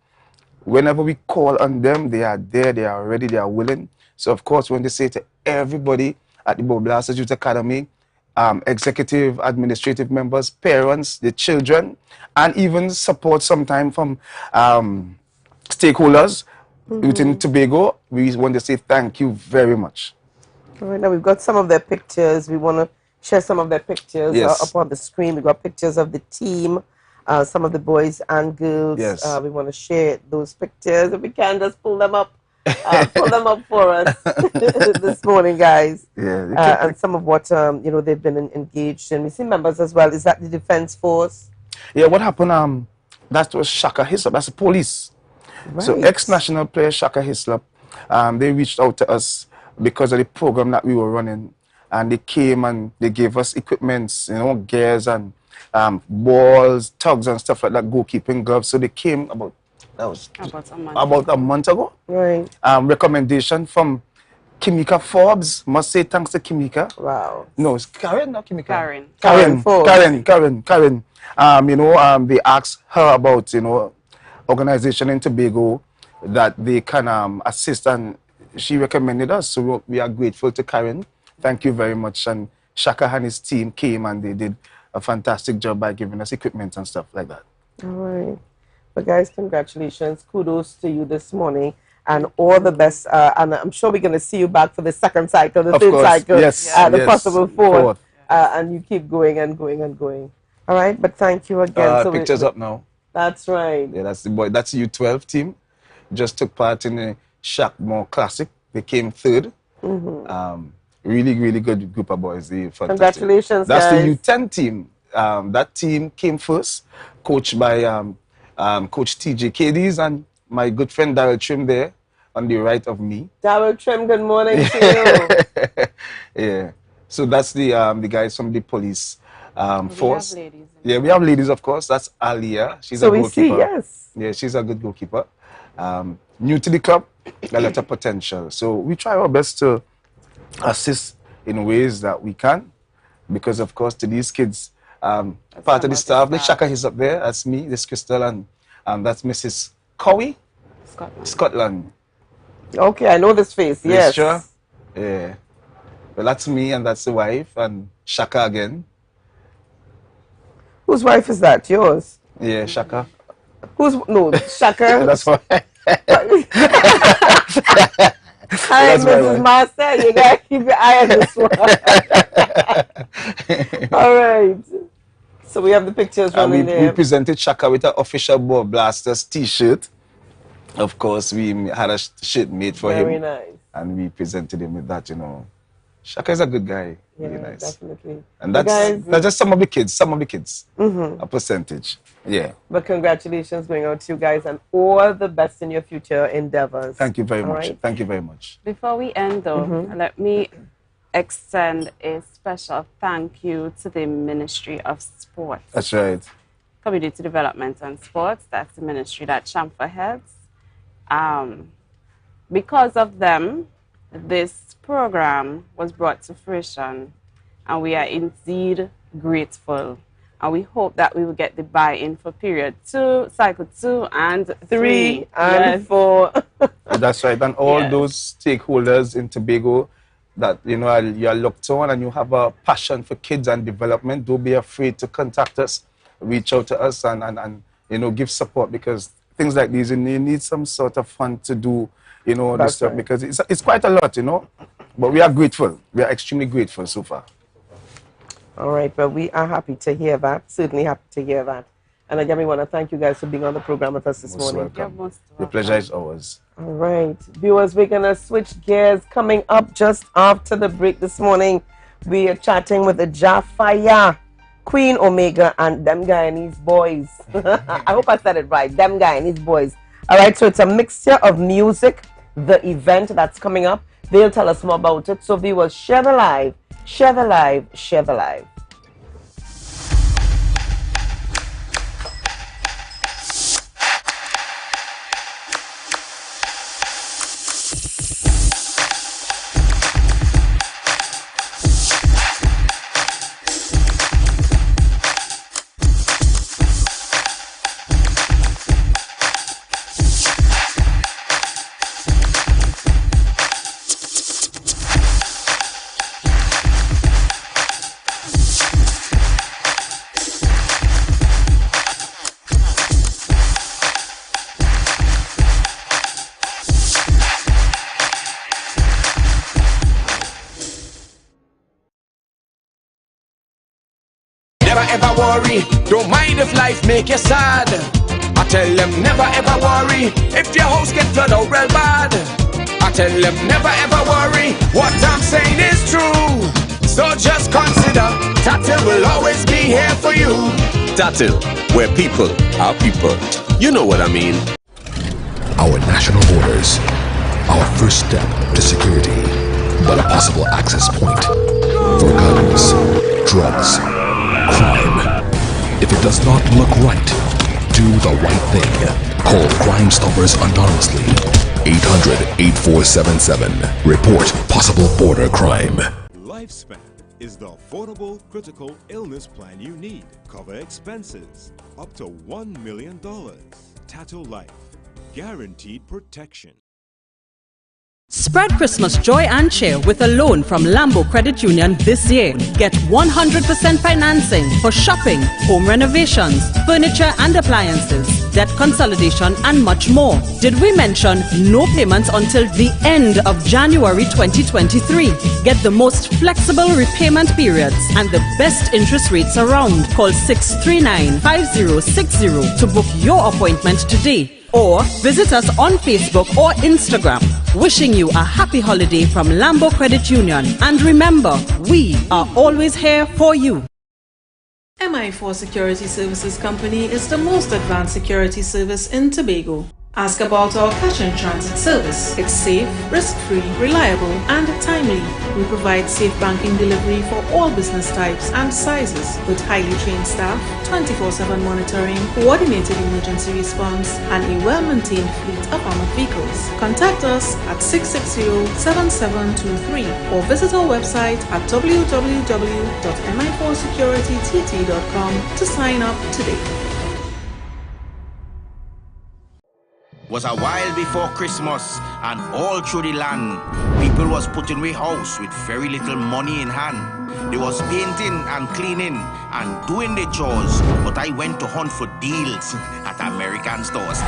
Whenever we call on them, they are there, they are ready, they are willing. So, of course, when they say to everybody at the Bow Blasters Youth Academy, executive, administrative members, parents, the children, and even support sometime from stakeholders within Tobago, we want to say thank you very much. All right, now we've got some of their pictures. We want to share some of their pictures up on the screen. We've got pictures of the team, some of the boys and girls. Yes. We want to share those pictures. If we can, just pull them up. Pull them up for us this morning, guys. Yeah, and some of what you know they've been engaged in. We see members as well. Is that the Defense Force? Yeah, what happened? That was Shaka Hislop. That's the police. Right. So ex-national player Shaka Hislop, they reached out to us because of the program that we were running, and they came and they gave us equipments, you know, gears and balls, tugs and stuff like that, goalkeeping gloves. So they came about a month ago. Right. Recommendation from Kimika Forbes. Must say thanks to Kimika. Wow. No, it's Karen, not Kimika. Karen. Karen. You know, they asked her about, you know, organization in Tobago that they can assist, and she recommended us. So we are grateful to Karen. Thank you very much. And Shaka and his team came and they did a fantastic job by giving us equipment and stuff like that. All right. But guys, congratulations. Kudos to you this morning. And all the best. And I'm sure we're going to see you back for the second cycle, the third cycle, the possible fourth. And you keep going and going and going. All right. But thank you again. So pictures up now. That's right. Yeah, that's the boy. That's the U12 team. Just took part in the Shackmore Classic. They came third. Really, really good group of boys. Congratulations, That's guys. the U10 team. That team came first, coached by Coach TJ Cadies and my good friend Darrell Trim there on the right of me. Darrell Trim, good morning to you. Yeah. So that's the guys from the police force. We have ladies. Yeah, we have ladies, of course. That's Alia. She's a goalkeeper. See, yes. Yeah, she's a good goalkeeper. New to the club, a lot of potential. So we try our best to assist in ways that we can, because of course to these kids, part of the staff, the Shaka is up there. That's me, this Crystal, and that's Mrs. Cowie, Scotland. Okay, I know this face. Yes. Sure. Yeah. Well, that's me, and that's the wife, and Shaka again. Whose wife is that? Yours? Yeah, Shaka. No, Shaka. That's why. Hi, Mrs. Master. You gotta keep your eye on this one. All right. So we have the pictures running there. We presented Shaka with an official Bow Blasters T-shirt. Of course, we had a shirt made for him. Very nice. And we presented him with that, you know. Shaka is a good guy. Yeah, really nice. Definitely. And that's just some of the kids. A percentage. Yeah. But congratulations going out to you guys and all the best in your future endeavors. Thank you very All much. right? Thank you very much. Before we end, though, let me extend a special thank you to the Ministry of Sports. That's right. Community Development and Sports. That's the ministry that Chamfer heads. Because of them, this program was brought to fruition, and we are indeed grateful. And we hope that we will get the buy-in for period 2, cycle 2, and 3, and 4. That's right. And all those stakeholders in Tobago that, you know, you are looked on and you have a passion for kids and development, don't be afraid to contact us, reach out to us, and you know, give support, because things like these, you need some sort of fund to do, you know, this stuff, because it's quite a lot, you know. But we are grateful. We are extremely grateful so far. All right, well, we are happy to hear that. Certainly happy to hear that. And again, we want to thank you guys for being on the program with us this morning. Welcome. The pleasure is ours. All right, viewers, we're going to switch gears. Coming up just after the break this morning, we are chatting with the Jafaya, Queen Omega, and them Guyanese boys. I hope I said it right, them Guyanese boys. All right, so it's a mixture of music, the event that's coming up. They'll tell us more about it. So viewers, share the live, share the live, share the live. ever worry. Don't mind if life make you sad. I tell them never ever worry. If your house get flooded out real bad, I tell them never ever worry. What I'm saying is true. So just consider Tatil will always be here for you. Tatil, where people are people. You know what I mean. Our national borders, our first step to security, but a possible access point for guns, drugs, crime. If it does not look right, do the right thing. Call Crime Stoppers anonymously. 800-8477. Report possible border crime. Lifespan is the affordable critical illness plan you need. Cover expenses up to $1 million. Tattoo Life. Guaranteed protection. Spread Christmas joy and cheer with a loan from Lambo Credit Union this year. Get 100% financing for shopping, home renovations, furniture and appliances, debt consolidation and much more. Did we mention no payments until the end of January 2023? Get the most flexible repayment periods and the best interest rates around. Call 639-5060 to book your appointment today. Or visit us on Facebook or Instagram. Wishing you a happy holiday from Lambo Credit Union. And remember, we are always here for you. MI4 Security Services Company is the most advanced security service in Tobago. Ask about our cash and transit service. It's safe, risk-free, reliable, and timely. We provide safe banking delivery for all business types and sizes with highly trained staff, 24/7 monitoring, coordinated emergency response, and a well-maintained fleet of armored vehicles. Contact us at 660-7723 or visit our website at www.mi4securitytt.com to sign up today. Was a while before Christmas, and all through the land, people was putting away house with very little money in hand. They was painting and cleaning and doing their chores, but I went to hunt for deals at American stores.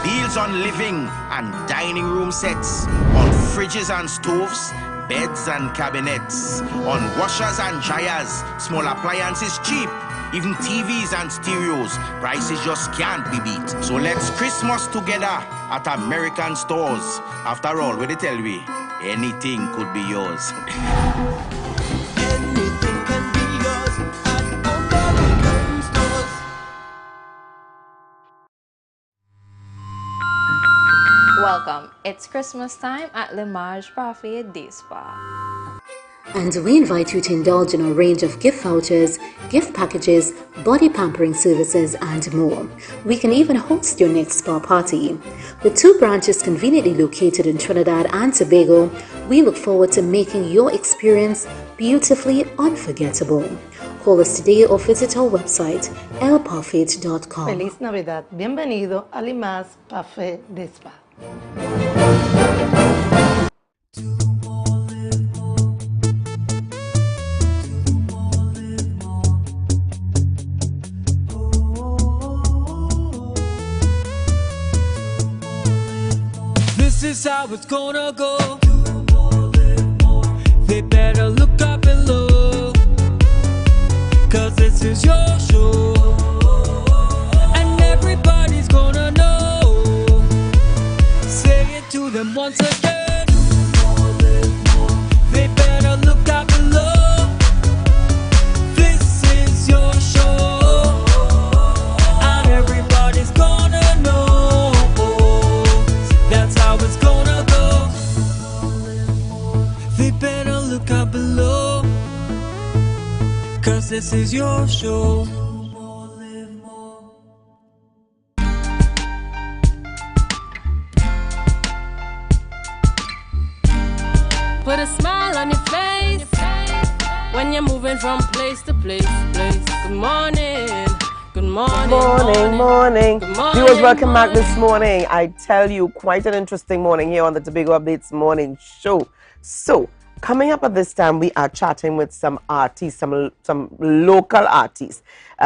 Deals on living and dining room sets, on fridges and stoves, beds and cabinets, on washers and dryers, small appliances cheap. Even TVs and stereos, prices just can't be beat. So let's Christmas together at American stores. After all, what they tell me, anything could be yours. Anything can be yours at American stores. Welcome. It's Christmas time at Le Marge Parfait Day Spa. And we invite you to indulge in a range of gift vouchers, gift packages, body pampering services, and more. We can even host your next spa party. With 2 branches conveniently located in Trinidad and Tobago, we look forward to making your experience beautifully unforgettable. Call us today or visit our website, elparfait.com. Feliz Navidad. Bienvenido a Limas Parfait de Spa. This is how it's gonna go. They better look up below, 'cause this is your show, and everybody's gonna know. Say it to them once again. They better look up below. This is your show, and everybody's gonna know. That's how it's gonna go. They better look up below, 'cause this is your show. Put a smile on your face when you're moving from place to place. Good morning. Good morning. Morning. Good morning. Viewers, welcome back this morning. I tell you, quite an interesting morning here on the Tobago Updates Morning Show. So, coming up at this time, we are chatting with some artists, some local artists.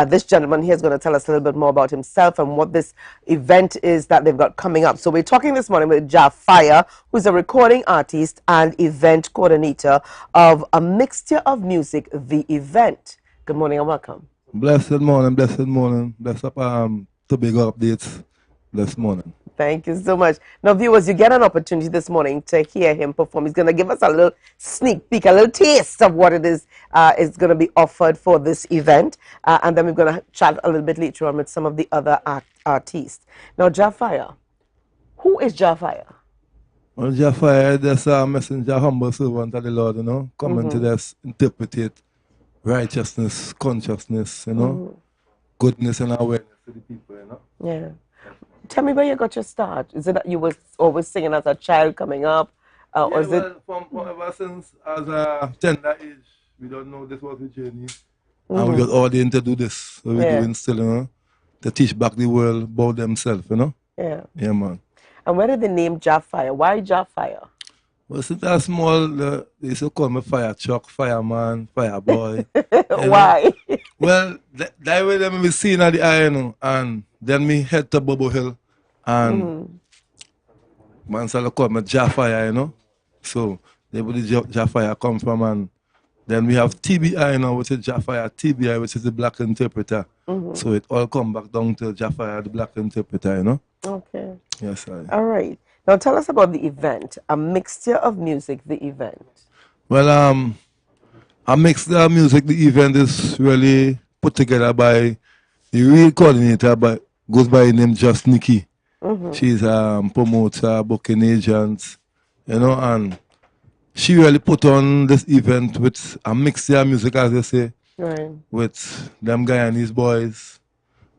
This gentleman here is going to tell us a little bit more about himself and what this event is that they've got coming up. So we're talking this morning with Jafire, who's a recording artist and event coordinator of A Mixture of Music, the event. Good morning and welcome. Blessed morning, blessed up Tobago updates. Blessed morning. Thank you so much. Now, viewers, you get an opportunity this morning to hear him perform. He's going to give us a little sneak peek, a little taste of what it is going to be offered for this event. And then we're going to chat a little bit later on with some of the other artists. Now, Jafire. Who is Jafire? Well, Jafire is a messenger, humble servant of the Lord, you know, coming to just interpret righteousness, consciousness, you know, goodness and awareness to the people, you know. Yeah. Tell me where you got your start. Is it that you were always singing as a child coming up? Or is it... from ever since as a tender age, we don't know this was the journey. And we got ordained to do this. So we're doing still, you know, to teach back the world about themselves, you know. Yeah. Yeah, man. And where did the name Jafire? Why Jafire? Well, since I was small, they used to call me fire truck, fireman, fire boy. Why? Well, that way they be seen at the eye, you know, and then me head to Bobo Hill, and man started call me Jafire, you know. So they would the Jafire come from, and then we have TBI, you know, which is Jafire TBI, which is the black interpreter. So it all come back down to Jafire, the black interpreter, you know. Okay. Yes, sir. All right. Now tell us about the event, a mixture of music, the event. Well, a mixture of music, the event is really put together by the real coordinator, but goes by the name Just Nikki. She's a promoter, booking agent, you know, and she really put on this event with a mixture of music, as they say, with them Guyanese boys,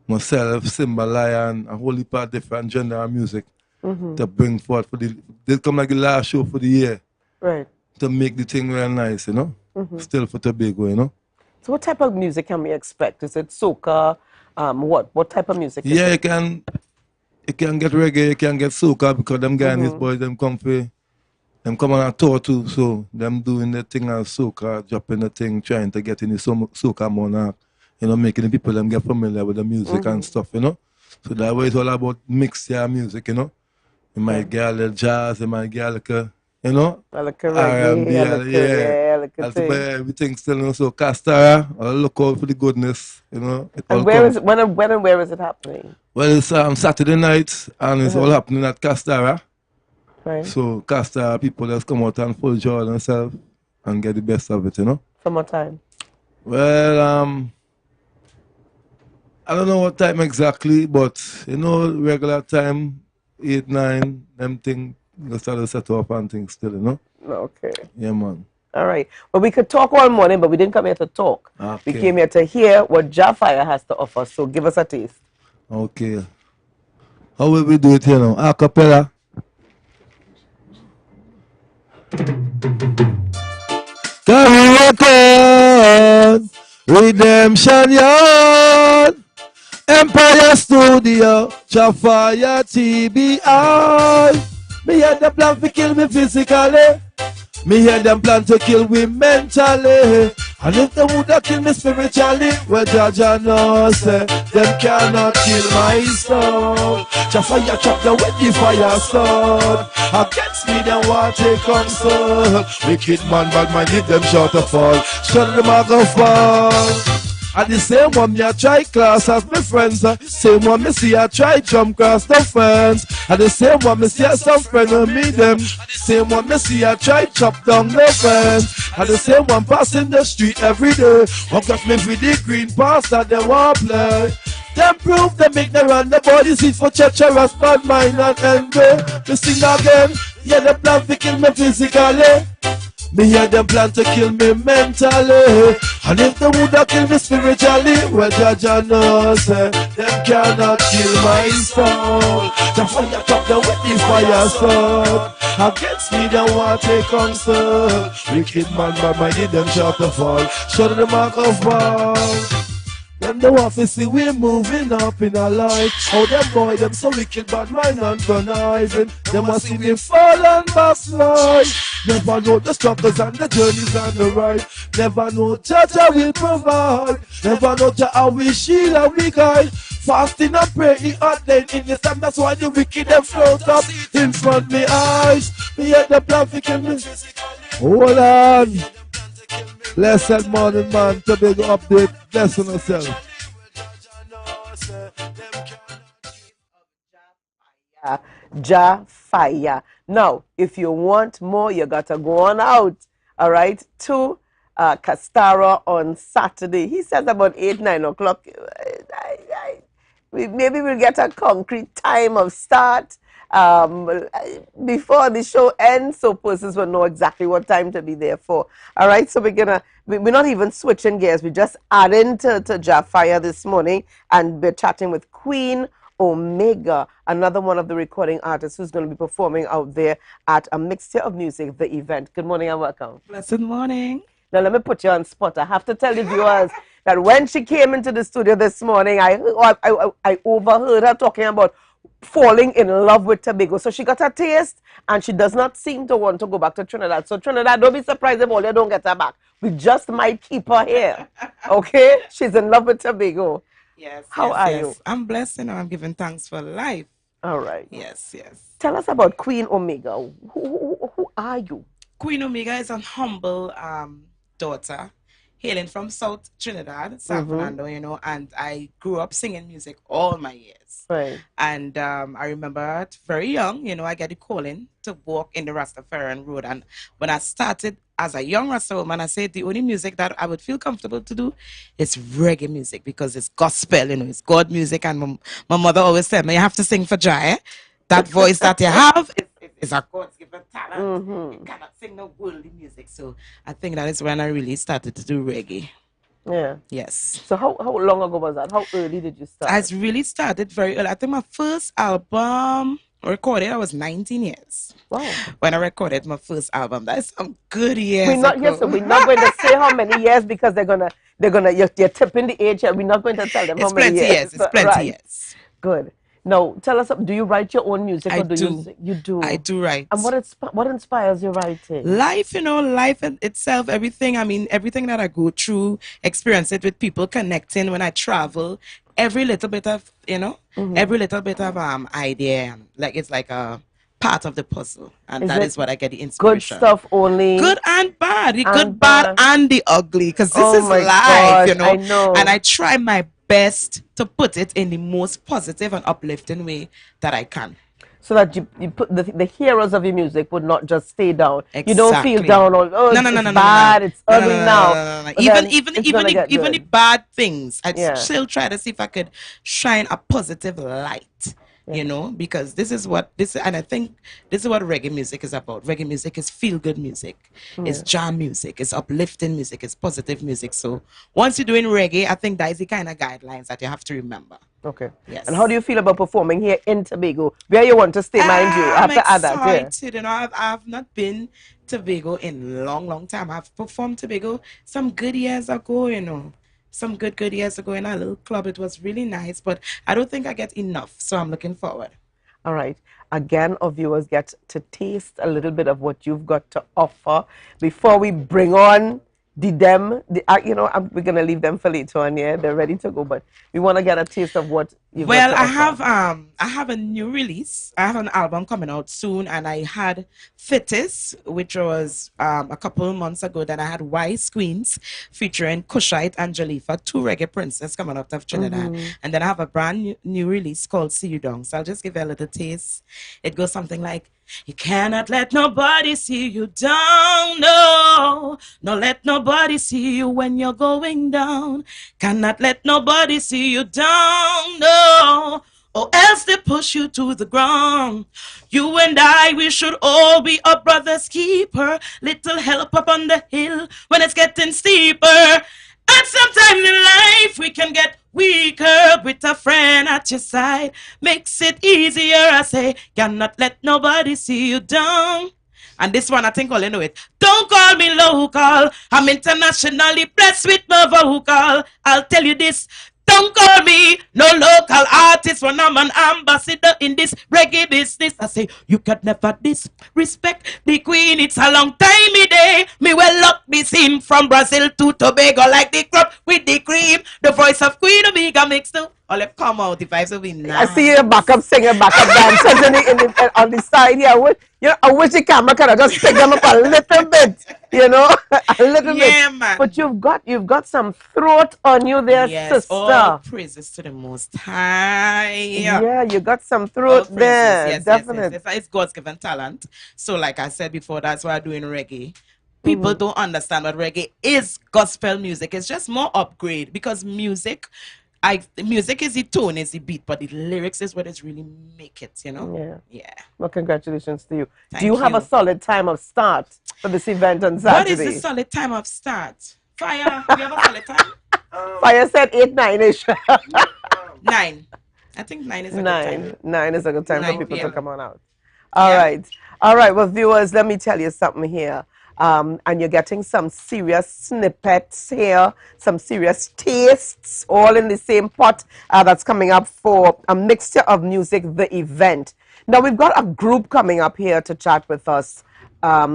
myself, Simba Lion, a whole heap of different genre of music. To bring forth for this come like the last show for the year. Right. To make the thing real nice, you know. Still for Tobago, you know. So what type of music can we expect? Is it soca? What type of music? Yeah, you can get reggae, you can get soca, because them Guyanese boys them come on a tour too, so them doing the thing as soca, dropping the thing, trying to get in the soca monarch, you know, making the people them get familiar with the music and stuff, you know. So that way it's all about mixture music, you know. You might get a little jazz, you might get like a, you know, R&B, that's where everything still, you know. So Castara, I'll look out for the goodness, you know. And where is it, when and where is it happening? Well, it's Saturday night, and it's all happening at Castara. Right. So Castara people just come out and full joy themselves and get the best of it, you know. From what time? Well, I don't know what time exactly, but you know, regular time, 8, 9, them things, you start to set up and things still, you know? Okay. Yeah, man. All right. Well, we could talk all morning, but we didn't come here to talk. Okay. We came here to hear what Jafire has to offer, so give us a taste. Okay. How will we do it here now? A cappella? Carry record, Redemption Yard, Empire Studio, Jafire TBI. Me hear them plan to kill me physically. Me hear them plan to kill me mentally. And if they woulda kill me spiritually, well, Jaja knows them cannot kill my soul. Jafire chop them with the fire sword. Against me, them want to console. Wicked man, bad man, give them short of fall. Shut them a go fall. And the same one me a try class as my friends. Same one me see I try jump cross the fence. And the same one me see some friend with me them. Same one me see I try chop down the fence. And the same one passing the street every day. Walk up me with the green pass that they want play. Them prove them ignorant, the body seat for treacherous, bad mind and envy. Me sing again, yeah, them plan to kill me physically. Me hear them plan to kill me mentally. And if they woulda kill me spiritually, well, Jaja knows them cannot kill my soul. Jafire chop them with the fire sword. Against me, they want to console. Wicked man, bad mind, give them short to fall. Show them the mark of ball. Them the want to see we moving up in our life. How them boy, them so wicked, bad mind and conniving. Them want to see we fall and backslide. Never know the struggles and the journeys and the ride. Never know Jaja will provide. Never know Jah how we shield and we guide. Fasting and praying hard then in this time. That's why the wicked them float up in front of me eyes. Me hear the plan for kill me. Hold on. Blessed morning, man. Tobago update. Bless on yourself. Fire. Now, if you want more, you gotta go on out. All right, to Castara on Saturday. He says about 8, 9 o'clock. Maybe we'll get a concrete time of start before the show ends, so persons will know exactly what time to be there for. All right, so we're not even switching gears. We're just adding to Fire this morning, and we're chatting with Queen Omega, another one of the recording artists who's going to be performing out there at A Mixture of Music, the event. Good morning and welcome. Blessed morning. Now, let me put you on spot. I have to tell the viewers that when she came into the studio this morning, I overheard her talking about falling in love with Tobago. So she got a taste, and she does not seem to want to go back to Trinidad. So Trinidad, don't be surprised if all you don't get her back. We just might keep her here. Okay? She's in love with Tobago. Yes. How are you? I'm blessed, I'm giving thanks for life. All right. Yes. Tell us about Queen Omega. Who are you? Queen Omega is a humble daughter hailing from South Trinidad, San Fernando, and I grew up singing music all my years. Right. And I remember very young, I get the calling to walk in the Rastafarian road. And when I started as a young Rasta woman, I said the only music that I would feel comfortable to do is reggae music, because it's gospel, it's God music. And my mother always said, you have to sing for joy. That voice that you have is a God's given talent. You cannot sing no worldly music. So I think that is when I really started to do reggae. Yeah. Yes. So how long ago was that? How early did you start? I really started very early. I think my first album recorded, I was 19 years. Wow. When I recorded my first album. That is some good years we're not ago. we're not going to say how many years, because they're gonna you're tipping the age here. We're not going to tell them how many years. It's plenty years. Good. Now, tell us, do you write your own music? I do. You do? I do write. And what inspires your writing? Life, life in itself, everything. I mean, everything that I go through, experience it with people, connecting when I travel, every little bit of, every little bit of idea, like it's like a part of the puzzle. And that is what I get the inspiration. Good stuff only? Good and bad. The good, bad, and the ugly. Because this is life, I know. And I try my best to put it in the most positive and uplifting way that I can. So that you put the heroes of your music would not just stay down. Exactly. You don't feel down or it's bad, it's ugly now. Even the bad things, I still try to see if I could shine a positive light. Because and I think this is what reggae music is about. Reggae music is feel-good music. It's jam music. It's uplifting music. It's positive music. So once you're doing reggae, I think that is the kind of guidelines that you have to remember. Okay. Yes. And how do you feel about performing here in Tobago, where you want to stay, mind you? I have to add that. Yeah. I've not been Tobago in a long time. I've performed Tobago some good years ago, Some good years ago in a little club. It was really nice, but I don't think I get enough, so I'm looking forward. All right. Again, our viewers get to taste a little bit of what you've got to offer before we bring on we're going to leave them for later on, yeah? They're ready to go, but we want to get a taste of what you've got to offer. I have a new release. I have an album coming out soon, and I had Fittest, which was a couple of months ago. Then I had Wise Queens featuring Kushite and Jalifa, 2 reggae princes coming out of Trinidad. And then I have a brand new release called See You Down. So I'll just give you a little taste. It goes something like, you cannot let nobody see you down, no. No, let nobody see you when you're going down. Cannot let nobody see you down, no. Or else they push you to the ground. You and I, we should all be a brother's keeper. Little help up on the hill when it's getting steeper. And sometimes in life we can get weaker with a friend at your side. Makes it easier, I say. Cannot let nobody see you down. And this one, I think all you know it. Don't call me local. I'm internationally blessed with my vocal. I'll tell you this. Don't call me no local artist when I'm an ambassador in this reggae business. I say you can never disrespect the queen. It's a long time day. Me well up me sing from Brazil to Tobago like the crop with the cream. The voice of Queen Omega makes no Or let come out, the vibes will be nice. I see you backup singer, backup dancers on the side here. I wish the camera could have just picked them up a little bit, a little bit. Man. But you've got some throat on you there, yes, sister. All praises to the Most High. Yeah, you got some throat there. Yes, definitely. Yes. It's God's given talent. So, like I said before, that's why I'm doing reggae. People don't understand what reggae is. Gospel music. It's just more upgrade because music is the tone, is the beat, but the lyrics is what is really make it, Yeah. Well, congratulations to you. Thank Do you have you. a solid time of start for this event on Saturday? What is the solid time of start? Fire, do you have a solid time? Fire said 8, 9-ish. 9. I think 9 is a good time. 9 is a good time for 9 people PM. to come on out. All right. Well, viewers, let me tell you something here. And you're getting some serious snippets here, some serious tastes, all in the same pot that's coming up for a mixture of music, the event. Now, we've got a group coming up here to chat with us, at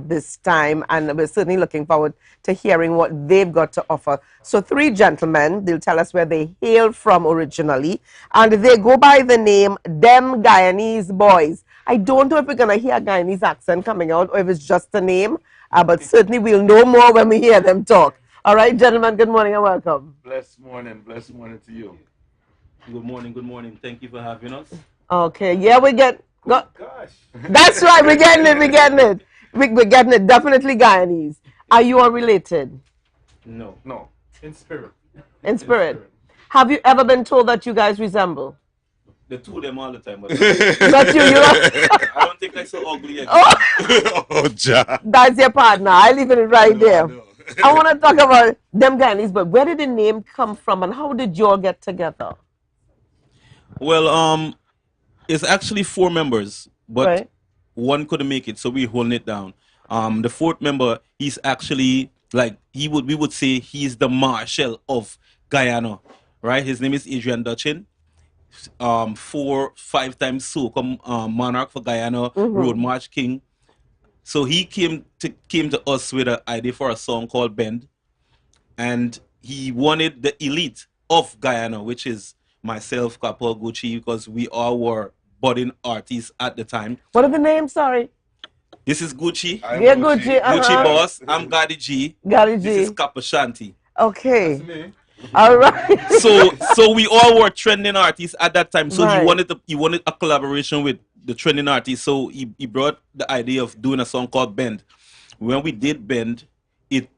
this time, and we're certainly looking forward to hearing what they've got to offer. So 3 gentlemen, they'll tell us where they hail from originally, and they go by the name Them Guyanese Boys. I don't know if we're going to hear a Guyanese accent coming out or if it's just a name, but certainly we'll know more when we hear them talk. All right, gentlemen, good morning and welcome. Blessed morning to you. Good morning. Thank you for having us. Okay, yeah, Gosh. That's right, we're getting it. We're getting it, definitely Guyanese. Are you all related? No. In spirit. In spirit. Have you ever been told that you guys resemble? They told them all the time. But I don't think I so ugly again. That's your partner. I leave it right there. I want to talk about Them Guyanese, but where did the name come from and how did you all get together? Well, it's actually 4 members, but one couldn't make it, so we're holding it down. The 4th member, he's actually we would say he's the marshal of Guyana, right? His name is Adrian Dutchin. 4-5 times soca monarch for Guyana, Road March King. So he came to us with an idea for a song called Bend, and he wanted the elite of Guyana, which is myself, Kappa, Gucci, because we all were budding artists at the time. What are the names? Sorry. This is Gucci. Yeah, Gucci. Gucci Boss. I'm Gadi G. Gadi G. This is Kappa Shanti. Okay. That's me. All right. so we all were trending artists at that time. So Right. he wanted a collaboration with the trending artists. So he brought the idea of doing a song called Bend. When we did Bend, it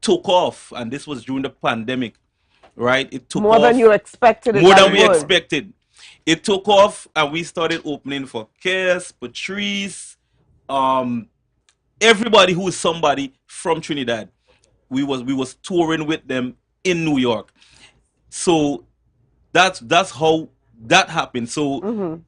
took off, and this was during the pandemic, right? It took More off than you expected. more than we expected. It took off, and we started opening for Kes, Patrice, everybody who is somebody from Trinidad. We was touring with them in New York. So that's how that happened. So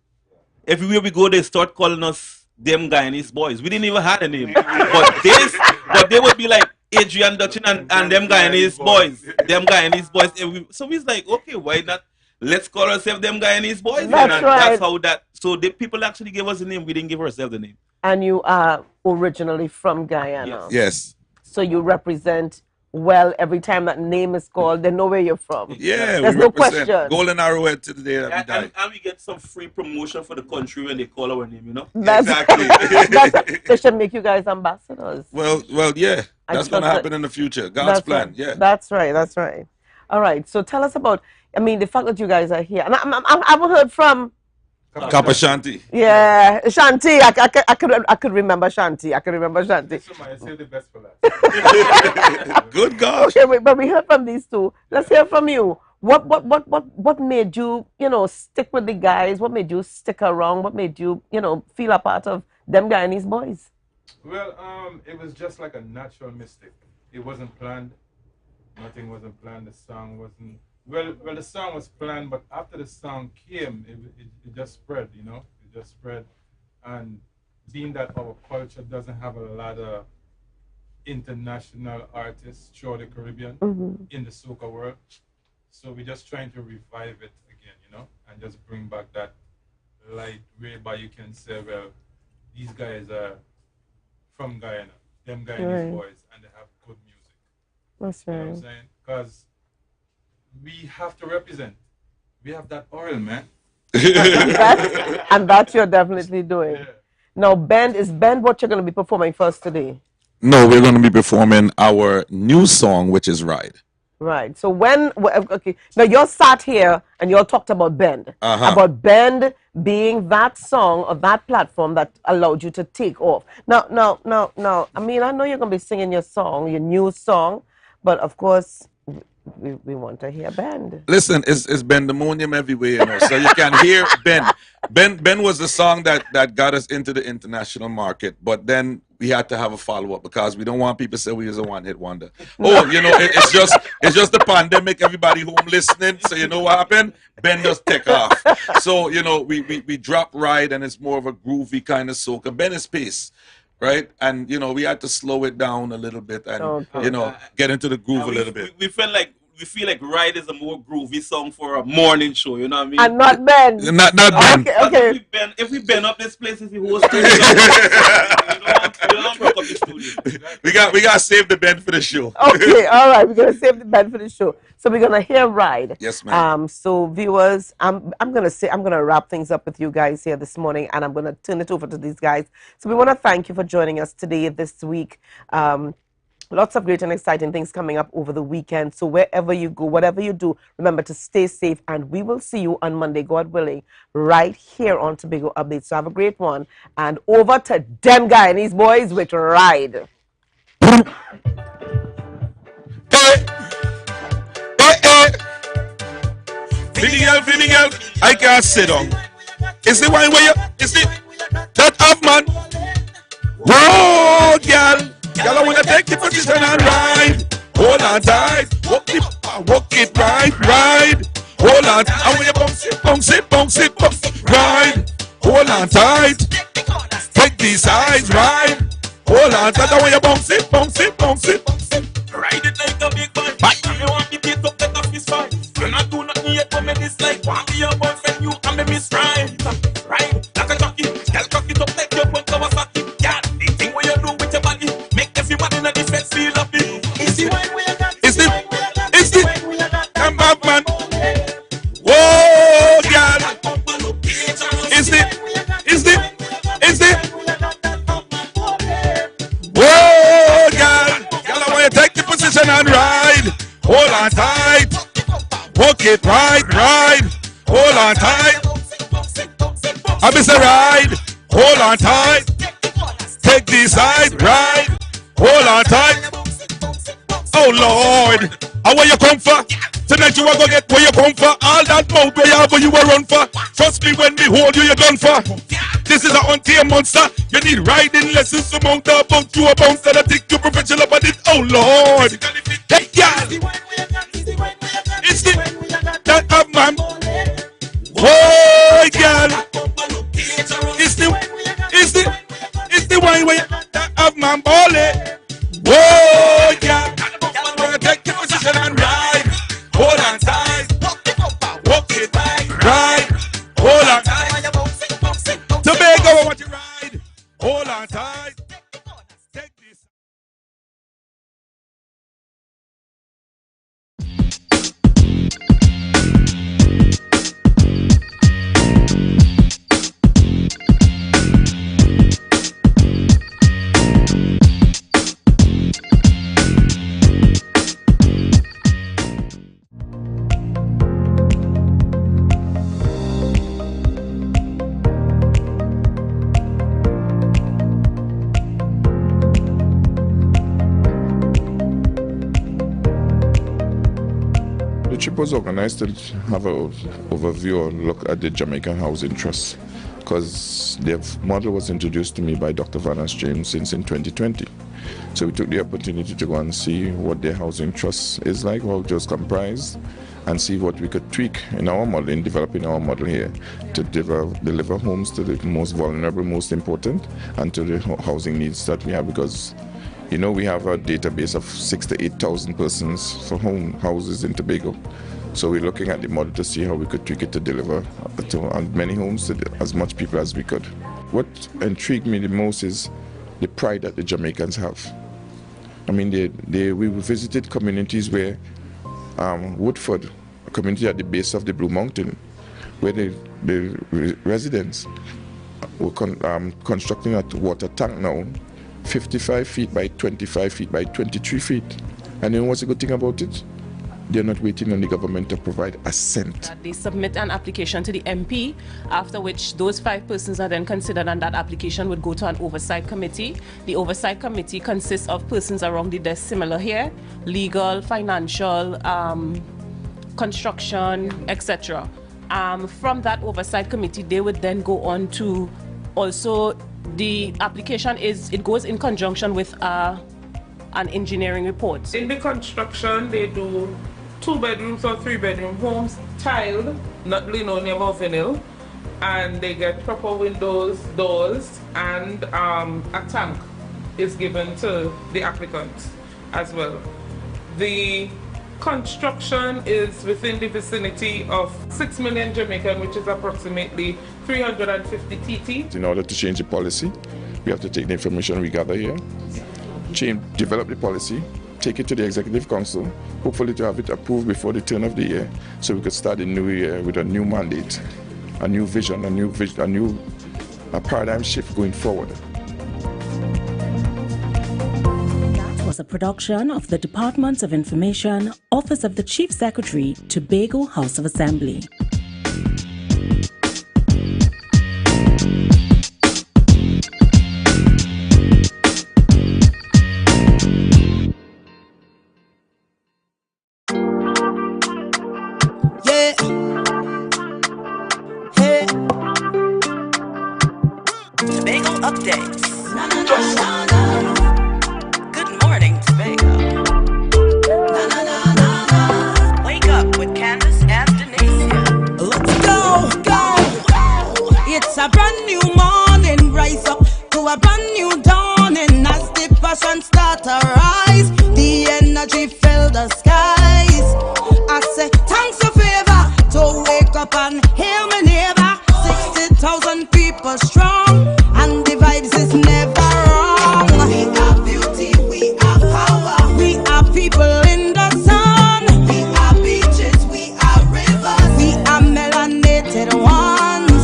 everywhere we go, they start calling us Them Guyanese Boys. We didn't even have a name, but they would be like Adrian Dutchin and Them Guyanese Boys, Them Guyanese Boys. So we was like, okay, why not? Let's call ourselves Them Guyanese Boys. That's and right. That's how that. So the people actually gave us a name. We didn't give ourselves the name. And you are originally from Guyana. Yes. So you represent well every time that name is called. They know where you're from. Yeah, There's we no represent question. Golden Arrowhead to the day that we die. And we get some free promotion for the country when they call our name, you know? They should make you guys ambassadors. Well, yeah, I that's going to thought happen that- in the future. God's That's plan, right. yeah. That's right. All right. So tell us about, the fact that you guys are here. And I haven't heard from... Kappa Shanti. Yeah, Shanti. I could remember Shanti. Save the best for last. Good gosh. Okay, wait, but we heard from these two. Let's hear from you. What made you, stick with the guys? What made you stick around? What made you, feel a part of Them Guyanese Boys? Well, it was just like a natural mistake. It wasn't planned. Nothing wasn't planned. The song wasn't. Well, the song was planned, but after the song came, it just spread. It just spread, and being that our culture doesn't have a lot of international artists throughout the Caribbean in the soca world, so we're just trying to revive it again, and just bring back that light whereby you can say, well, these guys are from Guyana, Them Guyanese Right. Boys, and they have good music. That's You know right. what I'm saying? Because we have to represent. We have that oil, man. and that you're definitely doing. Yeah. Now, Ben, what you're going to be performing first today? No, we're going to be performing our new song, which is Ride. Right. So okay. Now, you sat here and you all talked about Bend. About Bend being that song or that platform that allowed you to take off. Now, I mean, I know you're going to be singing your song, your new song, but of course, we want to hear Bend. Listen, it's Bendemonium everywhere, you know, so you can hear Ben. Ben was the song that got us into the international market, but then we had to have a follow-up because we don't want people to say we was a one-hit wonder. Oh, you know, it's just the pandemic, everybody home listening, so you know what happened? Ben just take off. So, you know, we drop Ride and it's more of a groovy kind of soca. Ben is pace. Right, and you know we had to slow it down a little bit and you know get into the groove a little bit. We feel like Ride is a more groovy song for a morning show. You know what I mean? And not Ben. Not Ben. Okay. If we Ben up this place, if we host we got to save the Ben for the show. Okay, all right. We're gonna save the Ben for the show. So we're gonna hear Ride. Yes, ma'am. So viewers, I'm gonna wrap things up with you guys here this morning, and I'm gonna turn it over to these guys. So we want to thank you for joining us today, this week. Lots of great and exciting things coming up over the weekend. So wherever you go, whatever you do, remember to stay safe, and we will see you on Monday, God willing, right here on Tobago Updates. So have a great one, and over to them Guyanese boys with Ride. Fitting girl, I can't sit down. Is the wine where you, is it that up man? Whoa, girl. Girl, I wanna take the position and ride. Hold on tight. Walk it ride. Hold on. I want you bounce it. Ride. Hold on tight. Take these sides, ride. Hold on tight. I want you bounce it. Ride it like a big boy. You want me to take up that office fight. You're not doing nothing yet, but me this like want be your boyfriend, you and me miss ride. Ride like a jockey. Girl, cock it up like your one Kawasaki. Yeah, the thing where you do with your body make everyone in the defense feel happy. Is the wine where you got? Is the wine where you got? Come back, man. Whoa, girl. Is the whoa, girl. Girl, I want you to take the position and ride. Hold on tight. Walk it ride. Hold on tight. I miss a ride. Hold on tight. Take this side, ride. Hold on tight. Oh Lord, how where you come for? Tonight you are gonna get where you come for. All that mouth where you have where you were run for. Trust me when we hold you, you're done for. This is a hunter monster. You need riding lessons to mount up, bounce you a bounce that I think you professional about it. Oh Lord, hey girl, it's the that up man. Whoa, girl, it's the wine where you that up man, ball. Whoa, yeah, I'm gonna take the position and ride. Hold on tight, walk it ride. Hold on tight. Tobago, I want you ride. Hold on tight. Take this. The trip was organized to have an overview or look at the Jamaican Housing Trust, because their model was introduced to me by Dr. Vanessa James since in 2020. So we took the opportunity to go and see what their housing trust is like, how it was comprised, and see what we could tweak in our model, in developing our model here to deliver homes to the most vulnerable, most important, and to the housing needs that we have, because you know, we have a database of 6,000 to 8,000 persons for houses in Tobago. So we're looking at the model to see how we could tweak it to deliver to as many homes to as much people as we could. What intrigued me the most is the pride that the Jamaicans have. I mean, we visited communities where Woodford community at the base of the Blue Mountain, where the residents were constructing a water tank now, 55 feet by 25 feet by 23 feet. And you know what's the good thing about it? They're not waiting on the government to provide a cent. They submit an application to the MP, after which those 5 persons are then considered, and that application would go to an oversight committee. The oversight committee consists of persons around the desk similar here, legal, financial, construction, etc. From that oversight committee, they would then go on to also, the application goes in conjunction with an engineering report. In the construction, they do 2-bedrooms or 3-bedroom homes, tiled, not linoleum or vinyl, and they get proper windows, doors, and a tank is given to the applicant as well. The construction is within the vicinity of 6 million Jamaican, which is approximately 350 TT. In order to change the policy, we have to take the information we gather here, develop the policy, take it to the Executive Council, hopefully to have it approved before the turn of the year, so we could start the new year with a new mandate, a new vision, a paradigm shift going forward. That was a production of the Department of Information, Office of the Chief Secretary, Tobago House of Assembly. Tobago updates. Good morning, Tobago. Wake up with Candace and Denasia. Let's go. It's a brand new morning. Rise up to a brand new dawning. As the passion start to rise, the energy fill the skies. I say thanks for favor to wake up and hear me neighbor. 60,000 people strong, and the vibes is never wrong. We are beauty, we are power. We are people in the sun. We are beaches, we are rivers. We are melanated ones.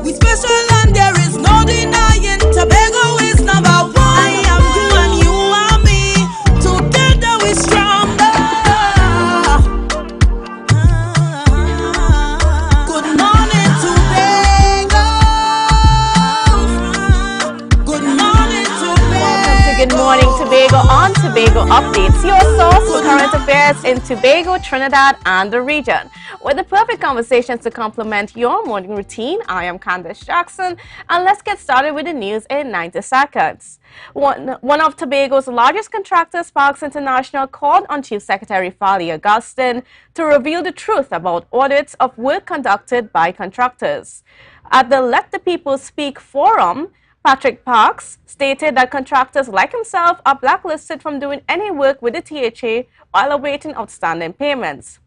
We special and there is no denying. Tobago is number one. I am you and you are me. Together we stronger. Good morning, Tobago. Good morning, Tobago. Good morning, Tobago on Tobago Updates, your source for current affairs in Tobago, Trinidad, and the region. With the perfect conversations to complement your morning routine, I am Candace Jackson, and let's get started with the news in 90 seconds. One of Tobago's largest contractors, Sparks International, called on Chief Secretary Fali Augustine to reveal the truth about audits of work conducted by contractors. At the Let the People Speak forum, Patrick Parks stated that contractors like himself are blacklisted from doing any work with the THA while awaiting outstanding payments.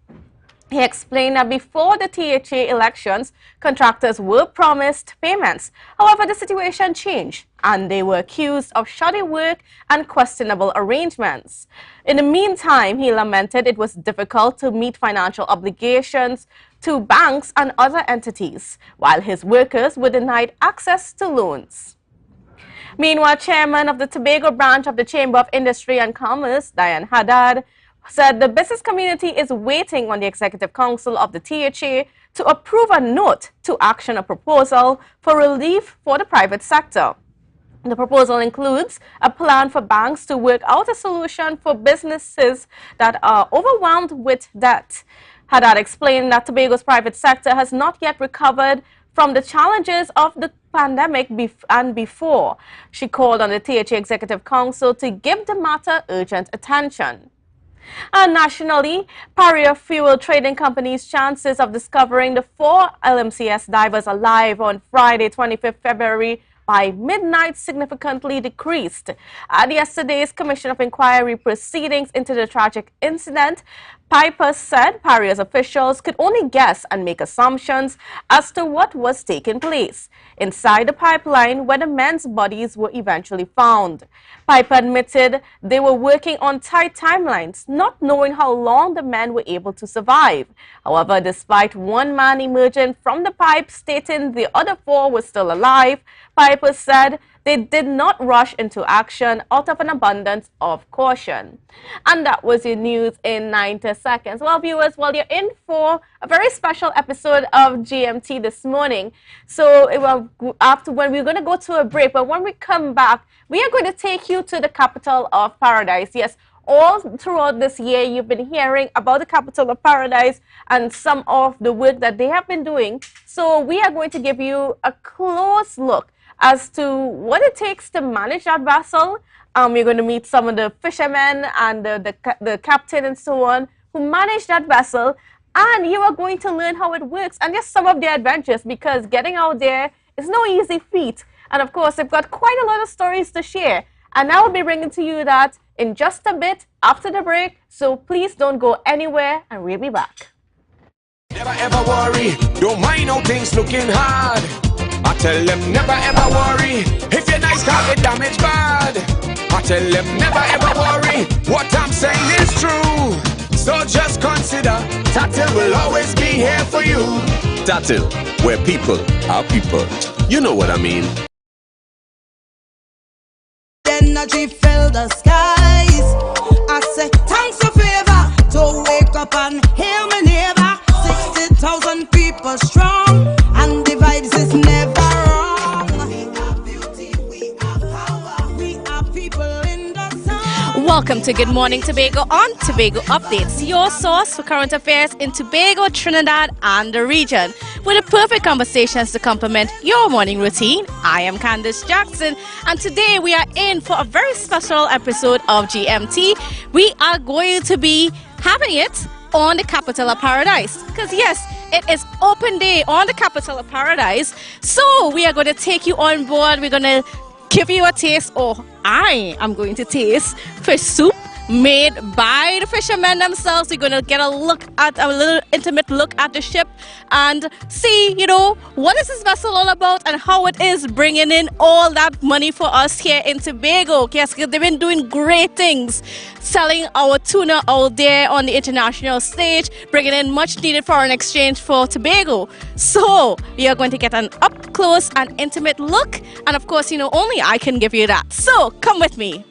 He explained that before the THA elections, contractors were promised payments. However, the situation changed, and they were accused of shoddy work and questionable arrangements. In the meantime, he lamented it was difficult to meet financial obligations to banks and other entities, while his workers were denied access to loans. Meanwhile, Chairman of the Tobago branch of the Chamber of Industry and Commerce, Diane Haddad, said the business community is waiting on the Executive Council of the THA to approve a note to action a proposal for relief for the private sector. The proposal includes a plan for banks to work out a solution for businesses that are overwhelmed with debt. Haddad explained that Tobago's private sector has not yet recovered from the challenges of the pandemic and before. She called on the THA Executive Council to give the matter urgent attention. And nationally, Paria Fuel Trading Company's chances of discovering the 4 LMCS divers alive on Friday, 25th February by midnight significantly decreased. At yesterday's Commission of Inquiry proceedings into the tragic incident, Piper said Paria's officials could only guess and make assumptions as to what was taking place inside the pipeline where the men's bodies were eventually found. Piper admitted they were working on tight timelines, not knowing how long the men were able to survive. However, despite one man emerging from the pipe stating the other 4 were still alive, Piper said they did not rush into action out of an abundance of caution. And that was your news in 90 seconds. Well, viewers, you're in for a very special episode of GMT this morning. So after when we're going to go to a break, but when we come back, we are going to take you to the capital of paradise. Yes, all throughout this year, you've been hearing about the capital of paradise and some of the work that they have been doing. So we are going to give you a close look as to what it takes to manage that vessel. You're going to meet some of the fishermen and the captain and so on who manage that vessel, and you are going to learn how it works and just some of their adventures, because getting out there is no easy feat. And of course, they've got quite a lot of stories to share, and I will be bringing to you that in just a bit after the break, so please don't go anywhere, and we'll be back. Never ever worry, don't mind how things looking hard. I tell them never ever worry, if you're nice cause the damage bad. I tell them never ever worry, what I'm saying is true. So just consider, Tatil will always be here for you. Tatil, where people are people. You know what I mean. Energy fill the skies. I say thanks for favor to wake up and hear me neighbor. 60,000 people strong, and the vibes is never wrong. We are beauty, we are power, we are people in the sun. Welcome to Good Morning Tobago on Tobago Updates, your source for current affairs in Tobago, Trinidad, and the region, with the perfect conversations to complement your morning routine. I am Candace Jackson, and today we are in for a very special episode of GMT. We are going to be having it on the capital of paradise, because yes, it is open day on the capital of paradise. So we are going to take you on board. We're going to give you a taste, or I am going to taste fish soup made by the fishermen themselves. We're going to get a little intimate look at the ship and see, what is this vessel all about and how it is bringing in all that money for us here in Tobago. Yes, they've been doing great things, selling our tuna out there on the international stage, bringing in much needed foreign exchange for Tobago. So we are going to get an up close and intimate look, and of course, only I can give you that. So come with me.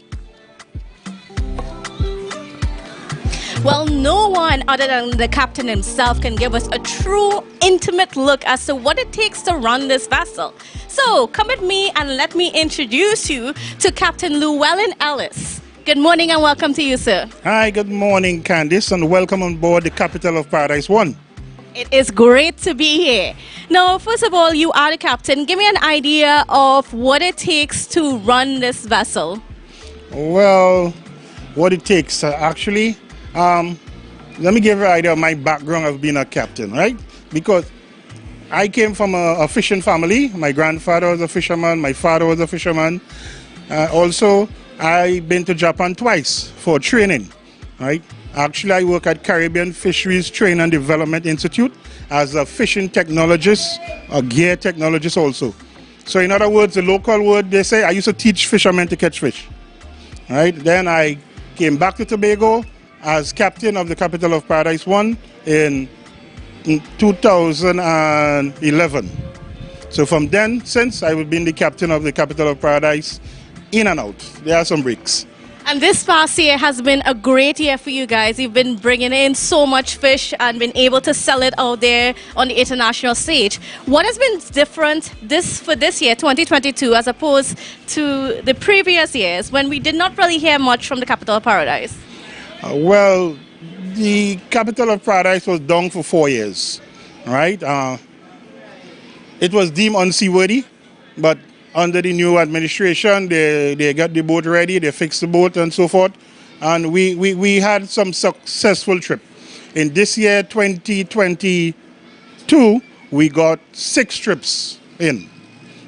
Well, no one other than the captain himself can give us a true intimate look as to what it takes to run this vessel. So come with me and let me introduce you to Captain Llewellyn Ellis. Good morning and welcome to you, sir. Hi, good morning, Candice, and welcome on board the capital of Paradise 1. It is great to be here. Now, first of all, you are the captain. Give me an idea of what it takes to run this vessel. Well, what it takes, actually, let me give you an idea of my background of being a captain, right? Because I came from a fishing family. My grandfather was a fisherman, my father was a fisherman. Also, I've been to Japan twice for training, right? Actually, I work at Caribbean Fisheries Training and Development Institute as a fishing technologist, a gear technologist also. So in other words, the local word, they say, I used to teach fishermen to catch fish, right? Then I came back to Tobago as captain of the capital of Paradise 1 in 2011. So from then, since I have been the captain of the capital of Paradise, in and out. There are some breaks. And this past year has been a great year for you guys. You've been bringing in so much fish and been able to sell it out there on the international stage. What has been different for this year, 2022, as opposed to the previous years when we did not really hear much from the capital of Paradise? Well, the capital of Paradise was down for 4 years, right? It was deemed unseaworthy, but under the new administration, they got the boat ready, they fixed the boat and so forth, and we had some successful trip. In this year, 2022, we got 6 trips in,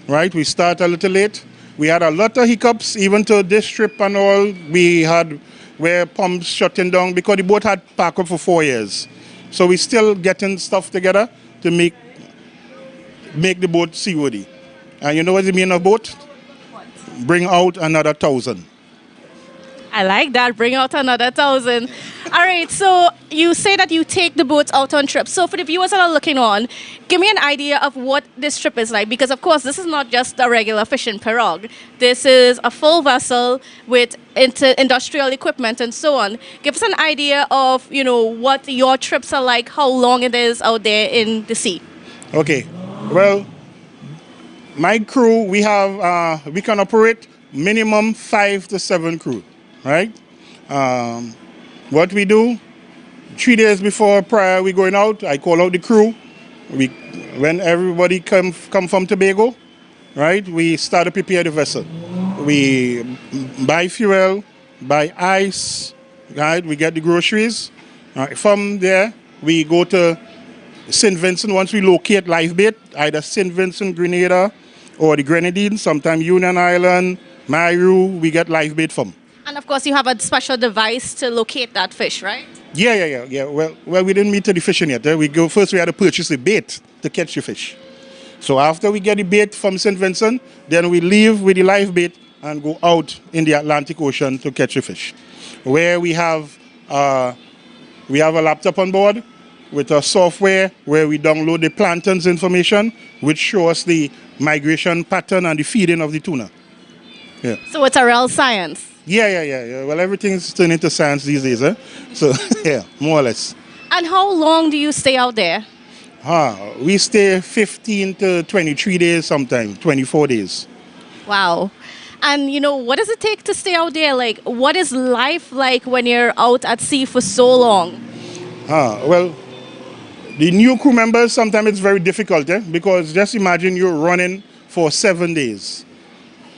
right? We started a little late. We had a lot of hiccups, even to this trip and all. We had where pumps shutting down because the boat had parked up for 4 years. So we still getting stuff together to make the boat seaworthy. And you know what the meaning of boat? Bring out another 1,000. I like that. Bring out another 1,000. All right. So you say that you take the boats out on trips. So for the viewers that are looking on, give me an idea of what this trip is like. Because of course, this is not just a regular fishing pirogue. This is a full vessel with industrial equipment and so on. Give us an idea of what your trips are like, how long it is out there in the sea. Okay. Well, my crew, we can operate minimum 5 to 7 crew. Right? What we do, 3 days prior we going out, I call out the crew. When everybody come from Tobago, right? We start to prepare the vessel. We buy fuel, buy ice, right? We get the groceries. From there, we go to St. Vincent. Once we locate live bait, either St. Vincent, Grenada, or the Grenadines, sometimes Union Island, Maru, we get live bait from. And of course, you have a special device to locate that fish, right? Yeah. Well, we didn't meet to the fishing yet. First we had to purchase the bait to catch the fish. So after we get the bait from St. Vincent, then we leave with the live bait and go out in the Atlantic Ocean to catch the fish. Where we have a laptop on board with a software where we download the planktons information, which shows the migration pattern and the feeding of the tuna. Yeah. So it's a real science. Yeah. Well, everything's turned into science these days, eh? So, yeah, more or less. And how long do you stay out there? We stay 15 to 23 days sometimes, 24 days. Wow. And, what does it take to stay out there? Like, what is life like when you're out at sea for so long? Well, the new crew members, sometimes it's very difficult, because just imagine you're running for 7 days.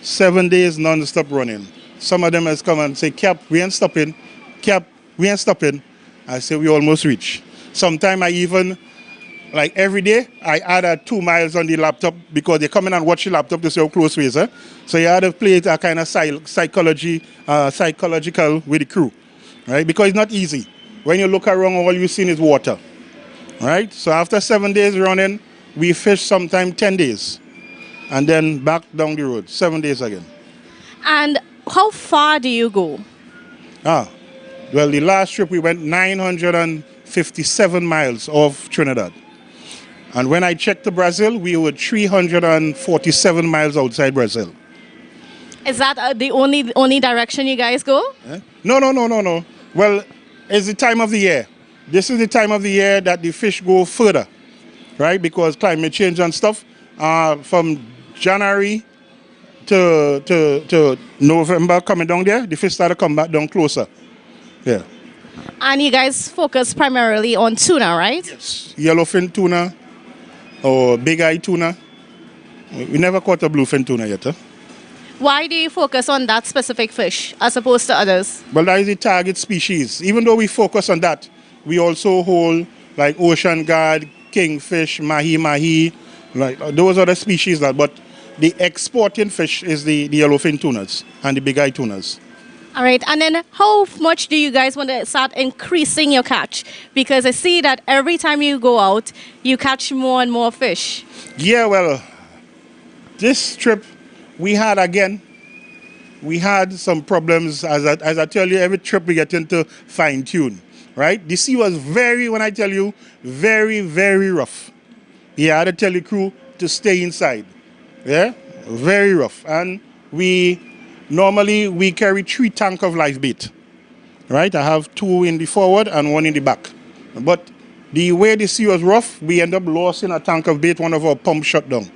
7 days non-stop running. Some of them has come and say, Cap, we ain't stopping. Cap, we ain't stopping. I say, we almost reach. Sometimes I even, like every day, I add 2 miles on the laptop because they come in and watch the laptop to see how close we is. So you have to play a kind of psychological with the crew, right? Because it's not easy. When you look around, all you see is water, right? So after 7 days running, we fish sometime 10 days. And then back down the road, 7 days again. And how far do you go? Well, the last trip we went 957 miles off Trinidad. And when I checked to Brazil, we were 347 miles outside Brazil. Is that the only direction you guys go? No. Well, it's the time of the year. This is the time of the year that the fish go further, right? Because climate change and stuff. From January to November coming down there, the fish started to come back down closer. Yeah. And you guys focus primarily on tuna, right? Yes. Yellowfin tuna or big-eye tuna. We never caught a bluefin tuna yet. Why do you focus on that specific fish as opposed to others? Well, that is the target species. Even though we focus on that, we also hold like ocean guard, kingfish, mahi-mahi, like those are the species but the exporting fish is the yellowfin tunas and the big-eye tunas. All right, and then how much do you guys want to start increasing your catch? Because I see that every time you go out, you catch more and more fish. Yeah, well, this trip we had some problems. As I tell you, every trip we get into fine-tune, right? The sea was very rough. Yeah, I had to tell the crew to stay inside. Yeah, very rough. And normally we carry 3 tanks of live bait, right? I have 2 in the forward and 1 in the back. But the way the sea was rough, we end up losing a tank of bait, one of our pumps shut down.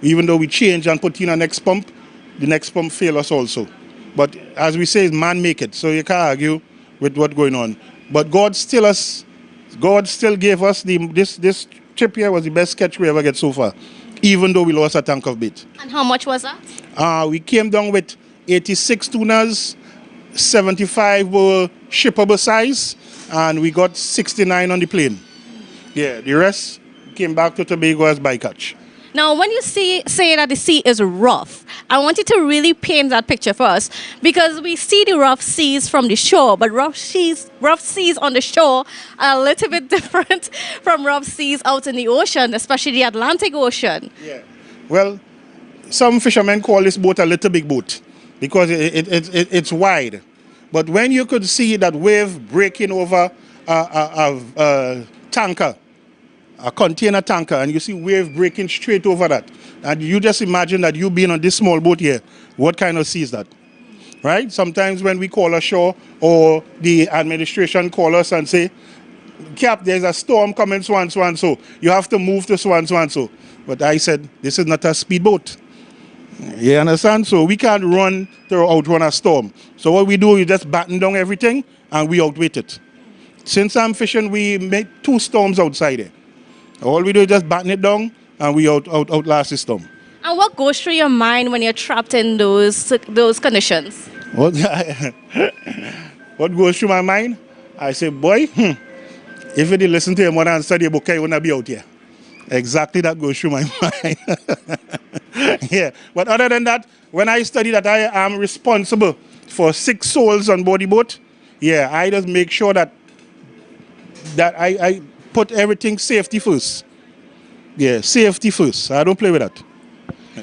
Even though we change and put in a next pump, the next pump failed us also. But as we say, man make it, so you can't argue with what's going on. But God still gave us this trip here was the best catch we ever get so far, even though we lost a tank of bait. And how much was that? We came down with 86 tunas, 75 were shippable size, and we got 69 on the plane. Yeah, the rest came back to Tobago as bycatch. Now, when you say that the sea is rough, I want you to really paint that picture for us, because we see the rough seas from the shore, but rough seas on the shore are a little bit different from rough seas out in the ocean, especially the Atlantic Ocean. Yeah. Well, some fishermen call this boat a little big boat because it's wide. But when you could see that wave breaking over a tanker, a container tanker, and you see wave breaking straight over that, and you just imagine that you being on this small boat here, what kind of sea is that? Right? Sometimes when we call ashore or the administration call us and say, Cap, there's a storm coming, so and so and so. You have to move to so and so and so. But I said, this is not a speedboat. You understand? So we can't outrun a storm. So what we do, we just batten down everything and we outwit it. Since I'm fishing, we make 2 storms outside there. All we do is just batten it down and we outlast the storm. And what goes through your mind when you're trapped in those conditions? What goes through my mind? I say, boy, if you did listen to your mother and study a book, you wouldn't be out here. Exactly that goes through my mind. Yeah. But other than that, when I study that I am responsible for 6 souls on board the boat, yeah, I just make sure that I put everything safety first. Yeah, safety first. I don't play with that.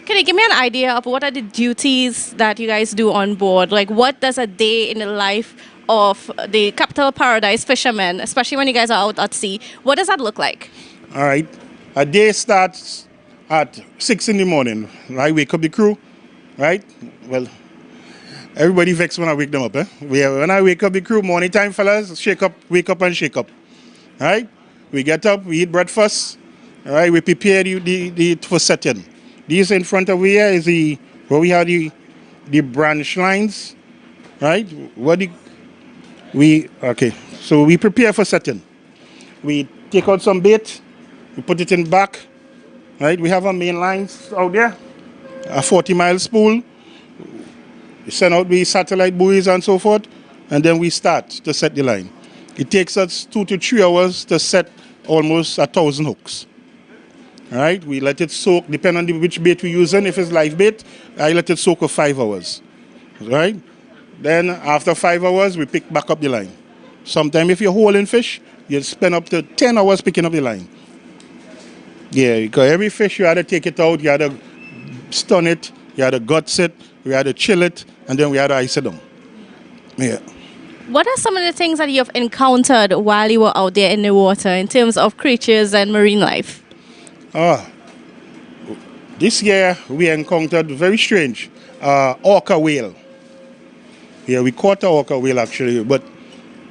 Can you give me an idea of what are the duties that you guys do on board? Like, what does a day in the life of the Capital Paradise fishermen, especially when you guys are out at sea, what does that look like? All right. A day starts at 6 in the morning. I wake up the crew, right? Well, everybody vexed when I wake them up. When I wake up the crew, morning time, fellas, wake up and shake up. Right? We get up, we eat breakfast. All right, we prepare the for setting. These in front of here is where we have the branch lines. Right? Okay. So we prepare for setting. We take out some bait. We put it in back, right? We have our main lines out there, a 40-mile spool. We send out the satellite buoys and so forth, and then we start to set the line. It takes us 2 to 3 hours to set almost 1,000 hooks. All right? We let it soak, depending on which bait we're using. If it's live bait, I let it soak for 5 hours. All right? Then after 5 hours, we pick back up the line. Sometimes if you're hauling fish, you'll spend up to 10 hours picking up the line. Yeah, because every fish you had to take it out, you had to stun it, you had to guts it, we had to chill it, and then we had to ice it down. Yeah. What are some of the things that you've encountered while you were out there in the water in terms of creatures and marine life? This year we encountered very strange orca whale. Yeah, we caught an orca whale actually, but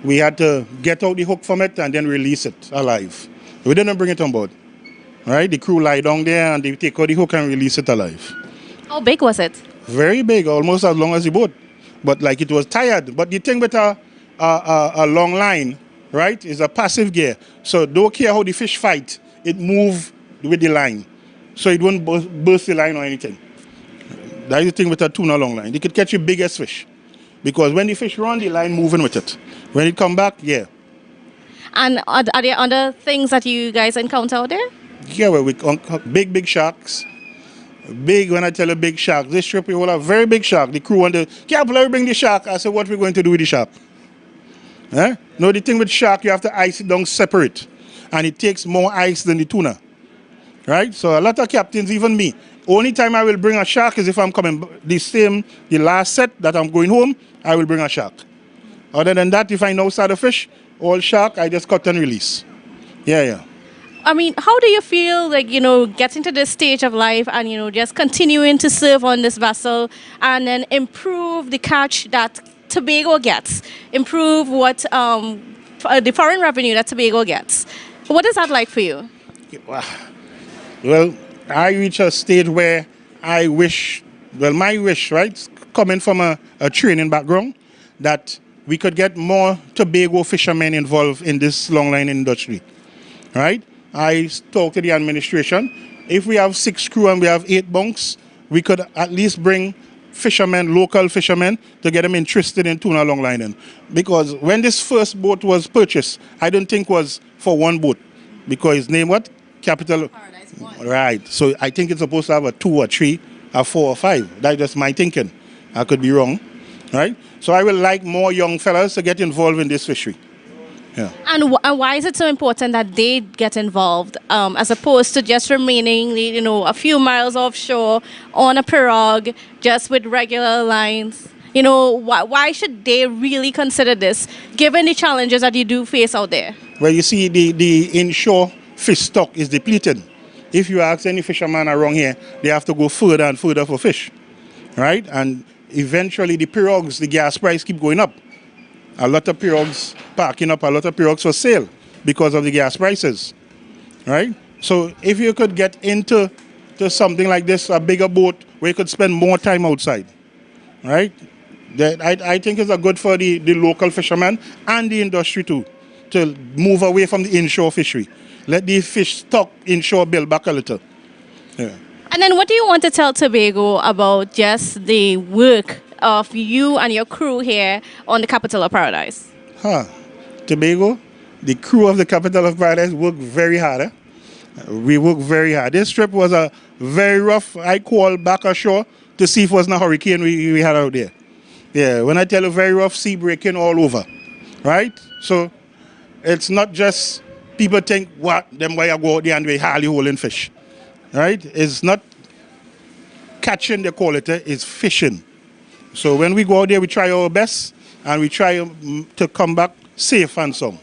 we had to get out the hook from it and then release it alive. We didn't bring it on board. Right, the crew lie down there and they take out the hook and release it alive. How big was it? Very big, almost as long as the boat. But like it was tired. But the thing with a long line, right, is a passive gear. So don't care how the fish fight, it moves with the line. So it won't burst the line or anything. That's the thing with a tuna long line. They could catch your biggest fish. Because when the fish run, the line moving with it. When it come back, yeah. And are there other things that you guys encounter out there? Yeah, well, we big sharks. Big, when I tell you big shark, this trip we will have very big shark. The crew wanted, can't bring the shark. I said, what are we going to do with the shark? No, the thing with shark, you have to ice it down separate. And it takes more ice than the tuna. Right? So a lot of captains, even me, only time I will bring a shark is if I'm coming the last set that I'm going home, I will bring a shark. Other than that, if I know outside the fish, all shark, I just cut and release. Yeah. I mean, how do you feel like, getting to this stage of life and, just continuing to serve on this vessel and then improve the catch that Tobago gets, improve what the foreign revenue that Tobago gets? What is that like for you? Well, I reach a stage where my wish, right, coming from a training background, that we could get more Tobago fishermen involved in this longline industry, right? I talked to the administration. If we have 6 crew and we have 8 bunks, we could at least bring fishermen, local fishermen, to get them interested in tuna longlining. Because when this first boat was purchased, I don't think it was for one boat. Because his name what? Capital Right. So I think it's supposed to have a 2 or 3, a 4 or 5. That's just my thinking. I could be wrong. Right. So I would like more young fellas to get involved in this fishery. Yeah. And why is it so important that they get involved as opposed to just remaining, a few miles offshore on a pirogue just with regular lines? Why should they really consider this, given the challenges that you do face out there? Well, you see, the inshore fish stock is depleted. If you ask any fisherman around here, they have to go further and further for fish, right? And eventually the pirogues, the gas price keep going up. A lot of pirogues parking up, a lot of pirogues for sale because of the gas prices, right? So if you could get into something like this, a bigger boat where you could spend more time outside, right? That I think is a good for the local fishermen and the industry too, to move away from the inshore fishery. Let the fish stock inshore build back a little. Yeah. And then what do you want to tell Tobago about just the work of you and your crew here on the Capital of Paradise? Tobago, the crew of the Capital of Paradise worked very hard. We worked very hard. This trip was a very rough. I called back ashore to see if it wasn't a hurricane we had out there. Yeah, when I tell you very rough sea breaking all over, right? So it's not just people think, why you go out there and we hardly holding fish, right? It's not catching, they call it, it's fishing. So when we go out there, we try our best and we try to come back safe and sound.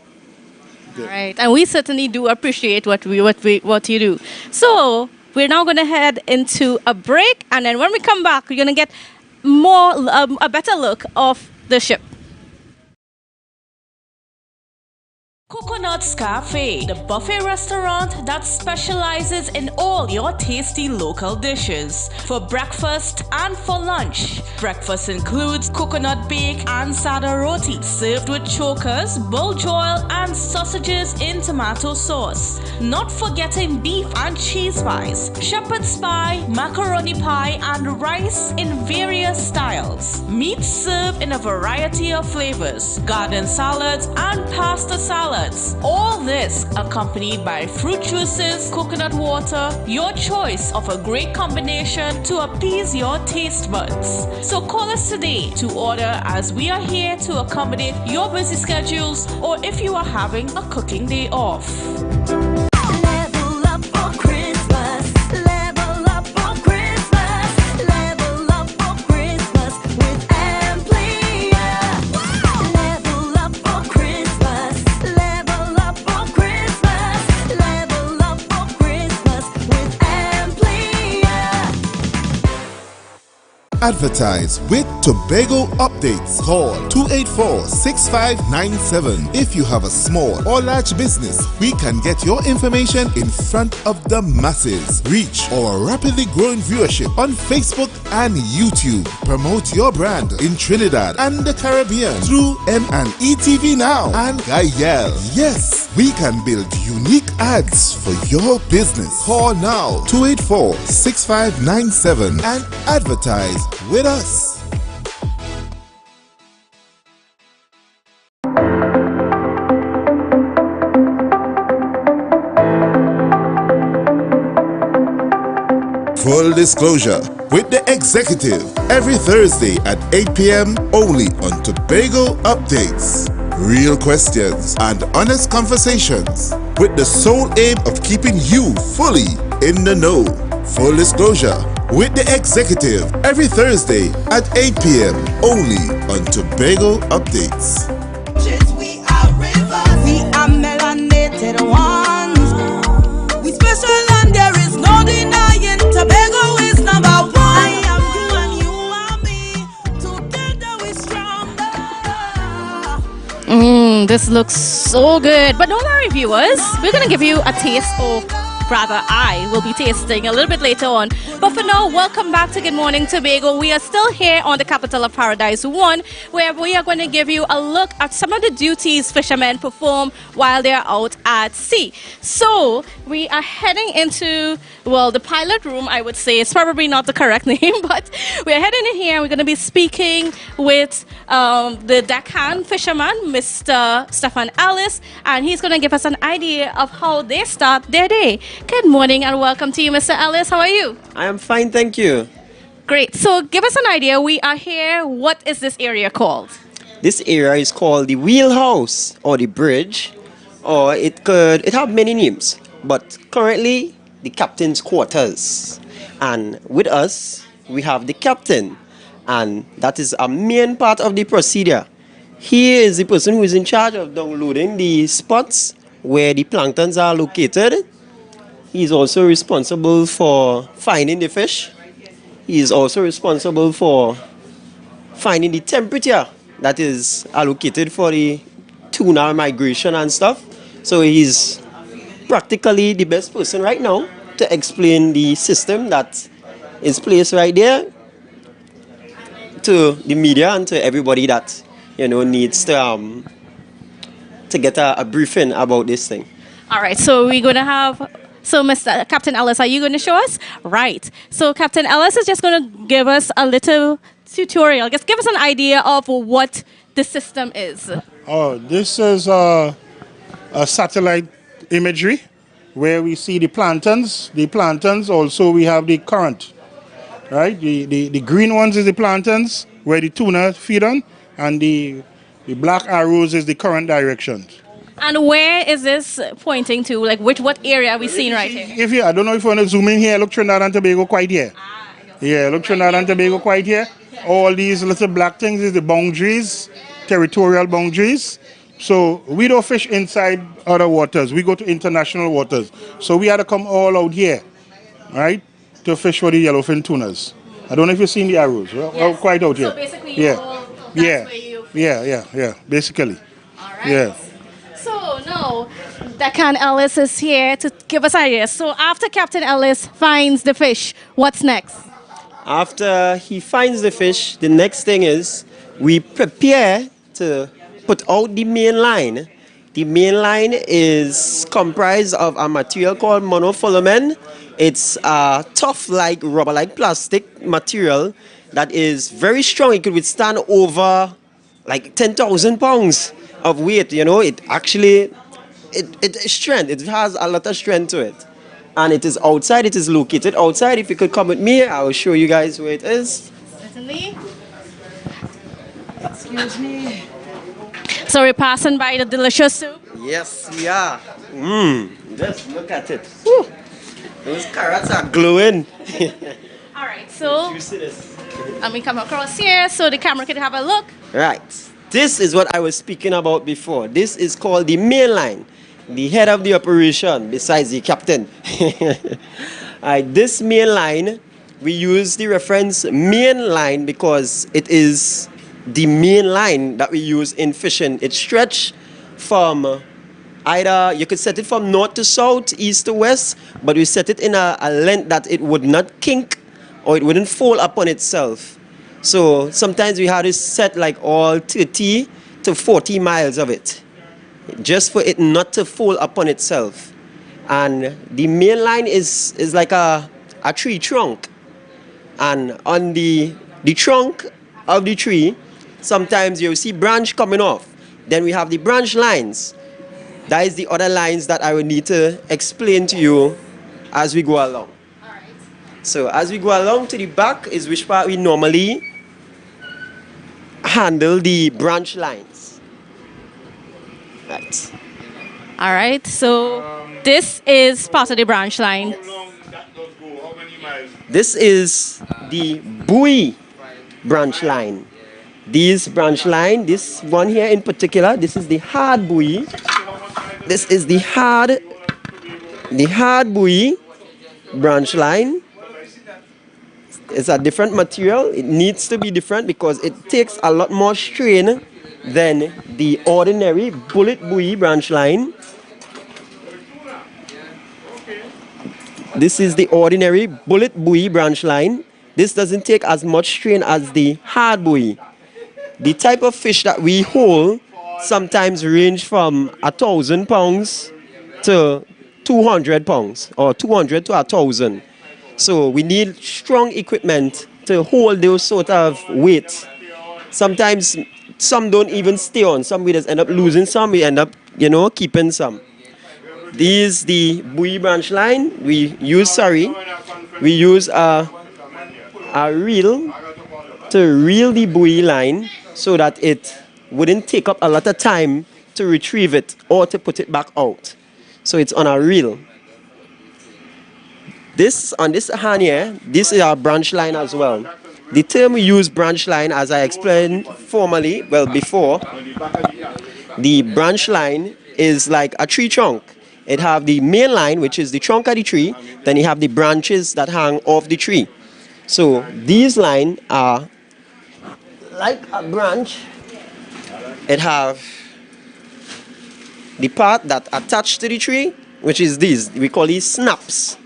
All right, and we certainly do appreciate what you do. So we're now going to head into a break, and then when we come back, we're going to get a better look of the ship. Coconut's Cafe, the buffet restaurant that specializes in all your tasty local dishes. For breakfast and for lunch. Breakfast includes coconut bake and sada roti, served with chokers, buljoil, and sausages in tomato sauce. Not forgetting beef and cheese pies, shepherd's pie, macaroni pie, and rice in various styles. Meat served in a variety of flavors, garden salads, and pasta salads. All this accompanied by fruit juices, coconut water, your choice of a great combination to appease your taste buds. So call us today to order, as we are here to accommodate your busy schedules, or if you are having a cooking day off. Advertise with Tobago Updates. Call 284-6597. If you have a small or large business, we can get your information in front of the masses. Reach our rapidly growing viewership on Facebook and YouTube. Promote your brand in Trinidad and the Caribbean through M&E TV Now and Guyel. Yes, we can build unique ads for your business. Call now 284-6597 and advertise with us. Full disclosure with the executive every Thursday at 8 p.m. only on Tobago Updates. Real questions and honest conversations with the sole aim of keeping you fully in the know. Full disclosure with the executive every Thursday at 8 p.m. only on Tobago Updates. We are melanated ones. We special and there is no denying. Tobago is number one. I am you and you are me. Together we're stronger. This looks so good. But don't worry, viewers. We're going to give you a taste of, rather, I will be tasting a little bit later on. But for now, welcome back to Good Morning Tobago. We are still here on the Capital of Paradise 1, where we are going to give you a look at some of the duties fishermen perform while they're out at sea. So we are heading into, well, the pilot room, I would say. It's probably not the correct name, but we're heading in here. We're going to be speaking with the deckhand fisherman, Mr. Stefan Ellis, and he's going to give us an idea of how they start their day. Good morning and welcome to you, Mr. Ellis. How are you? I am fine, thank you. Great. So give us an idea. We are here. What is this area called? This area is called the wheelhouse or the bridge, or it have many names, but currently the captain's quarters. And with us, we have the captain, and that is a main part of the procedure. He is the person who is in charge of downloading the spots where the planktons are located. He is also responsible for finding the fish. He is also responsible for finding the temperature that is allocated for the tuna migration and stuff. So he's practically the best person right now to explain the system that is placed right there to the media and to everybody that needs to get a briefing about this thing. All right. So we're going to have. So, Mr. Captain Ellis, are you going to show us? Right. So, Captain Ellis is just going to give us a little tutorial. Just give us an idea of what the system is. Oh, this is a satellite imagery where we see the planktons. The planktons, also we have the current, right? The green ones is the planktons where the tuna feed on, and the black arrows is the current directions. And where is this pointing to? Like, what area are we seeing right here? I don't know if you want to zoom in here. Look, Trinidad and Tobago quite here. Yeah, look, Trinidad and Tobago quite here. All these little black things is the boundaries, territorial boundaries. So we don't fish inside other waters. We go to international waters. So we had to come all out here, right, to fish for the yellowfin tunas. I don't know if you've seen the arrows. Yes. Quite out here. So basically, yeah. Basically. All right. Yeah. So now, Captain Ellis is here to give us ideas. So after Captain Ellis finds the fish, what's next? After he finds the fish, the next thing is we prepare to put out the main line. The main line is comprised of a material called monofilament. It's a tough like rubber-like plastic material that is very strong. It could withstand over like 10,000 pounds of weight. It actually, it's strength. It has a lot of strength to it. And it is outside. It is located outside. If you could come with me, I will show you guys where it is. Certainly. Excuse me. So we're passing by the delicious soup. Yes, we are. Just look at it. Woo. Those carrots are glowing. All right, so let me come across here so the camera can have a look. Right. This is what I was speaking about before. This is called the main line, the head of the operation, besides the captain. This main line, we use the reference main line because it is the main line that we use in fishing. It stretches from either, you could set it from north to south, east to west, but we set it in a length that it would not kink or it wouldn't fold upon itself. So sometimes we have to set like all 30 to 40 miles of it, just for it not to fold upon itself. And the main line is like a tree trunk. And on the trunk of the tree, sometimes you'll see branch coming off. Then we have the branch lines. That is the other lines that I will need to explain to you as we go along. So as we go along to the back is which part we normally handle the branch lines. Right. All right, so this is part of the branch line. This is the buoy branch line. This branch line, this one here in particular, this is the hard buoy. This is the hard buoy branch line. It's a different material. It needs to be different because it takes a lot more strain than the ordinary bullet buoy branch line. This is the ordinary bullet buoy branch line. This doesn't take as much strain as the hard buoy. The type of fish that we hold sometimes range from 1,000 pounds to 200 pounds or 200 to 1,000. So we need strong equipment to hold those sort of weights. Sometimes some don't even stay on. Some we just end up losing some. We end up, keeping some. This the buoy branch line. We use we use a reel to reel the buoy line so that it wouldn't take up a lot of time to retrieve it or to put it back out. So it's on a reel. This on this hand here, this is our branch line as well. The term we use branch line, as I explained formally, before, the branch line is like a tree trunk. It have the main line, which is the trunk of the tree, then you have the branches that hang off the tree. So these lines are like a branch. It have the part that attached to the tree, which is these. We call these snaps.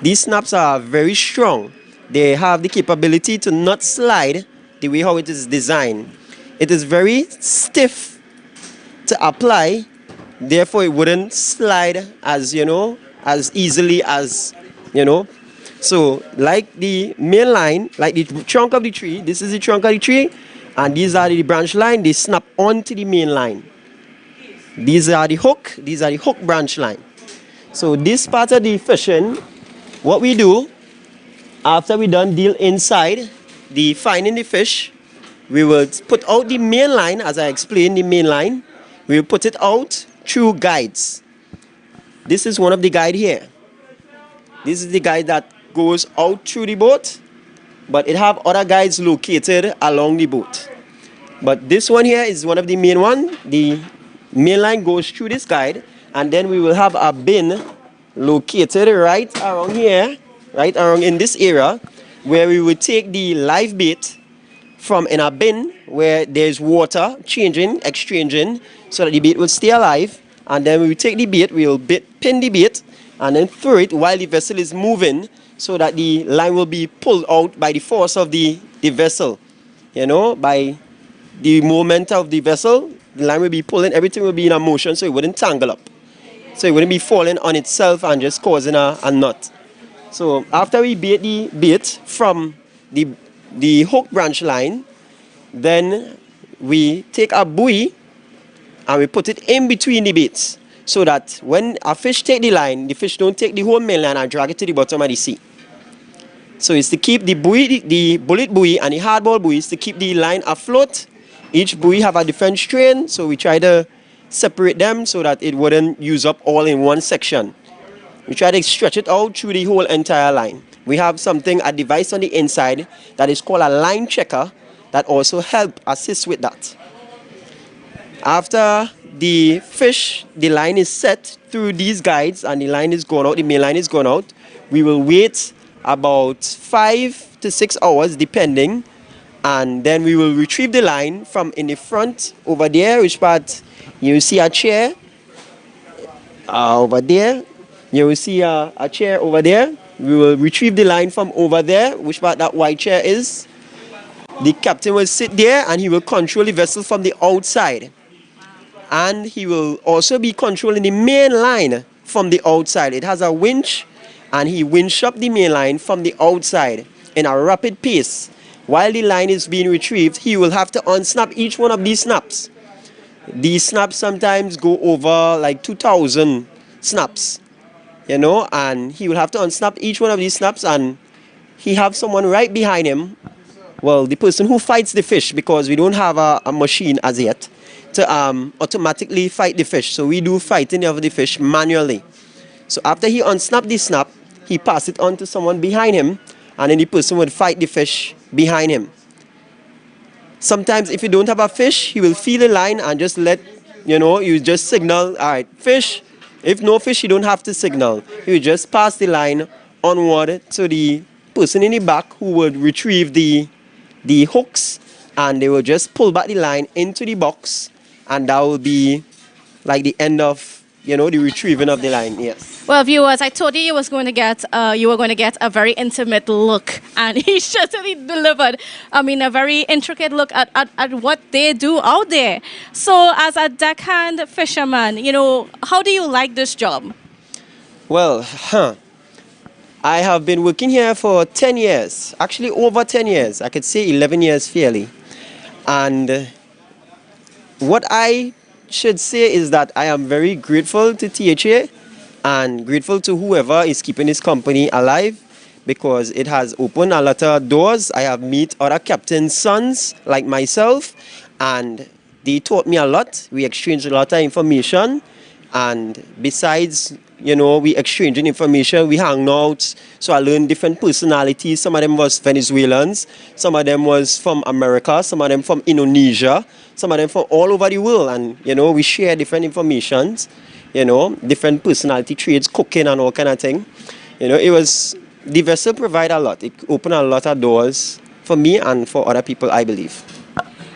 These snaps are very strong. They have the capability to not slide the way how it is designed. It is very stiff to apply, therefore it wouldn't slide as as easily as So like the main line, like the trunk of the tree, this is the trunk of the tree, and these are the branch line, they snap onto the main line. These are the hook branch line. So this part of the fishing, what we do, after we done deal inside, the finding the fish, we will put out the main line, as I explained, the main line. We will put it out through guides. This is one of the guide here. This is the guide that goes out through the boat, but it have other guides located along the boat. But this one here is one of the main one. The main line goes through this guide, and then we will have a bin located right around here, right around in this area, where we will take the live bait from in a bin where there's water exchanging, so that the bait will stay alive. And then we will take the bait, we will pin the bait, and then throw it while the vessel is moving, so that the line will be pulled out by the force of the vessel. By the movement of the vessel, the line will be pulling, everything will be in a motion, so it wouldn't tangle up. So it wouldn't be falling on itself and just causing a knot. So after we bait the bait from the hook branch line, then we take a buoy and we put it in between the baits, so that when a fish take the line, the fish don't take the whole main line and drag it to the bottom of the sea. So it's to keep the buoy, the bullet buoy and the hardball buoys, to keep the line afloat. Each buoy have a different strain, so we try to separate them so that it wouldn't use up all in one section. We try to stretch it out through the whole entire line. We have a device on the inside that is called a line checker that also assist with that. After the line is set through these guides and the line is gone out, the main line is gone out, we will wait about 5 to 6 hours depending, and then we will retrieve the line from in the front over there, which part you see a chair over there. You will see a chair over there. We will retrieve the line from over there, which part that white chair is. The captain will sit there and he will control the vessel from the outside. And he will also be controlling the main line from the outside. It has a winch, and he winch up the main line from the outside in a rapid pace. While the line is being retrieved, he will have to unsnap each one of these snaps. These snaps sometimes go over like 2,000 snaps, and he will have to unsnap each one of these snaps, and he have someone right behind him. Well, the person who fights the fish, because we don't have a machine as yet to automatically fight the fish. So we do fighting of the fish manually. So after he unsnap the snap, he pass it on to someone behind him, and then the person would fight the fish behind him. Sometimes if you don't have a fish, he will feel the line and just you just signal, all right, fish. If no fish, you don't have to signal. You just pass the line onward to the person in the back who would retrieve the hooks, and they will just pull back the line into the box, and that will be like the end of the retrieving of the line. Yes. Well, viewers, I told you you were going to get a very intimate look, and he certainly delivered. I mean, a very intricate look at what they do out there. So, as a deckhand fisherman, how do you like this job? Well, I have been working here for 10 years, actually over 10 years. I could say 11 years fairly. And what I should say is that I am very grateful to THA and grateful to whoever is keeping this company alive, because it has opened a lot of doors. I have met other captains' sons like myself, and they taught me a lot. We exchanged a lot of information, and besides, we exchanging information, we hang out. So I learned different personalities. Some of them was Venezuelans, some of them was from America, some of them from Indonesia, some of them from all over the world, and we share different informations, different personality traits, cooking and all kind of thing. The vessel provide a lot. It opened a lot of doors for me and for other people, I believe.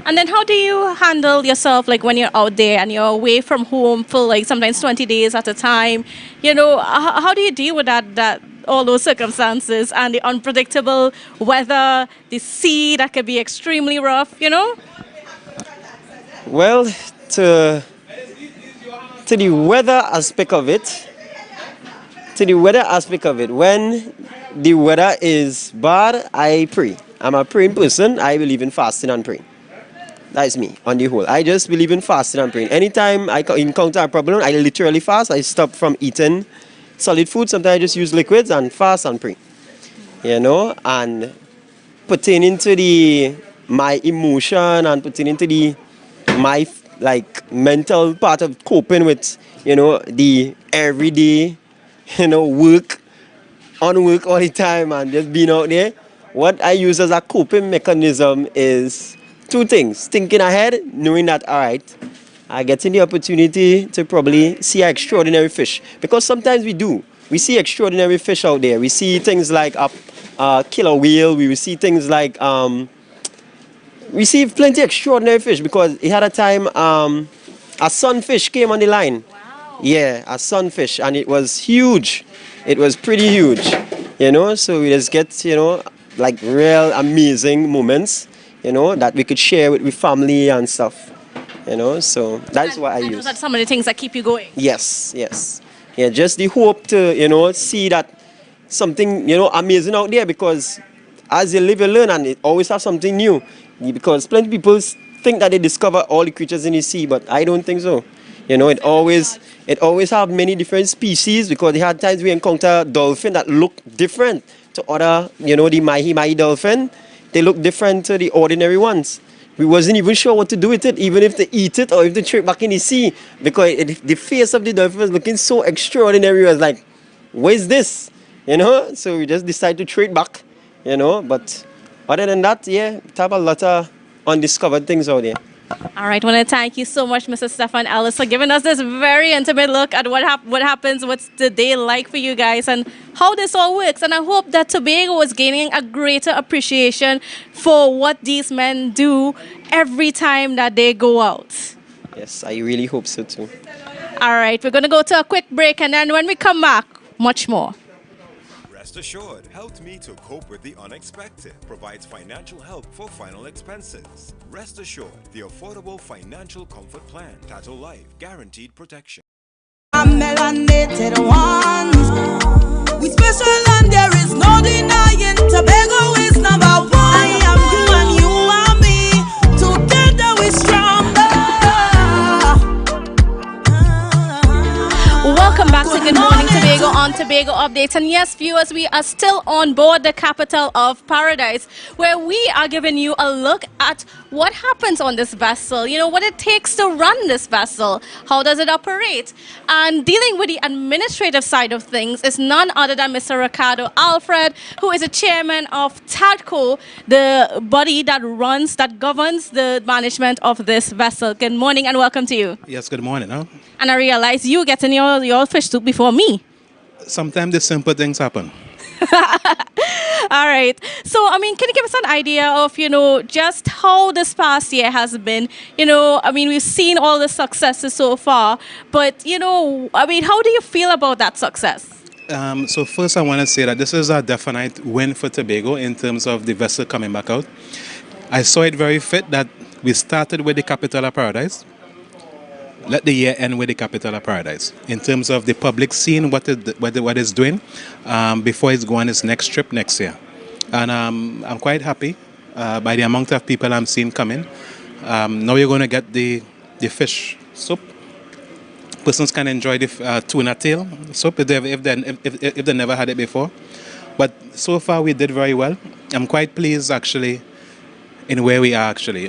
And then how do you handle yourself, like when you're out there and you're away from home for like sometimes 20 days at a time? How do you deal with that all those circumstances and the unpredictable weather, the sea that can be extremely rough, Well, to the weather aspect of it, when the weather is bad, I pray. I'm a praying person. I believe in fasting and praying. That's me, on the whole. I just believe in fasting and praying. Anytime I encounter a problem, I literally fast. I stop from eating solid food. Sometimes I just use liquids and fast and pray. And pertaining to my emotion and pertaining to my mental part of coping with, the everyday, work all the time and just being out there. What I use as a coping mechanism is two things: thinking ahead, knowing that, all right, I get in the opportunity to probably see an extraordinary fish. Because sometimes we see extraordinary fish out there. We see things like a killer whale. We will see things like, we see plenty of extraordinary fish, because it had a time a sunfish came on the line. Wow. Yeah, a sunfish, and it was huge. It was pretty huge, so we just get, like real amazing moments, that we could share with family and stuff, so that's what I use. Those are some of the things that keep you going. Yes. Yeah, just the hope to, see that something, amazing out there, because as you live, you learn, and it always has something new, because plenty of people think that they discover all the creatures in the sea, but I don't think so. It always have many different species, because there had times we encounter dolphin that look different to other, the mahi dolphin. They look different to the ordinary ones. We wasn't even sure what to do with it, even if to eat it or if to throw it back in the sea, because the face of the dolphin was looking so extraordinary. I was like, where's this? So we just decided to throw it back, but other than that, yeah, we have a lot of undiscovered things out there. All right, I want to thank you so much, Mr. Stefan Ellis, for giving us this very intimate look at what happens, what's the day like for you guys, and how this all works. And I hope that Tobago is gaining a greater appreciation for what these men do every time that they go out. Yes, I really hope so too. All right, we're going to go to a quick break, and then when we come back, much more. Rest assured helped me to cope with the unexpected, provides financial help for final expenses. Rest assured, the affordable financial comfort plan. Tattoo Life, guaranteed protection. Melanated ones, we special and there is no denying. Tobago is number one. I am you and you are me. Together we stronger. Welcome back to Good Morning Tobago on Tobago Updates. And yes, viewers, we are still on board the capital of paradise, where we are giving you a look at what happens on this vessel, what it takes to run this vessel, how does it operate. And dealing with the administrative side of things is none other than Mr. Ricardo Alfred, who is the chairman of TADCO, the body that governs the management of this vessel. Good morning and welcome to you. Yes, good morning. Huh? And I realize you get in your fish soup before me. Sometimes the simple things happen. All right. So, can you give us an idea of, just how this past year has been? We've seen all the successes so far, but, how do you feel about that success? So first I want to say that this is a definite win for Tobago in terms of the vessel coming back out. I saw it very fit that we started with the capital of paradise. Let the year end with the capital of paradise in terms of the public seeing what it's doing before it's going its next trip next year. And I'm quite happy by the amount of people I'm seeing coming. Now you're going to get the fish soup. Persons can enjoy the tuna tail soup if they never had it before. But so far we did very well. I'm quite pleased actually in where we are actually.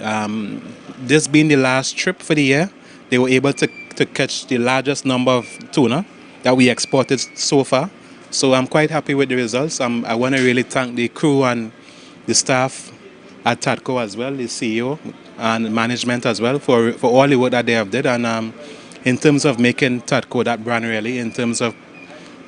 This being the last trip for the year, they were able to catch the largest number of tuna that we exported so far. So I'm quite happy with the results. I want to really thank the crew and the staff at TATCO as well, the CEO and management as well for all the work that they have did. And in terms of making TATCO that brand really, in terms of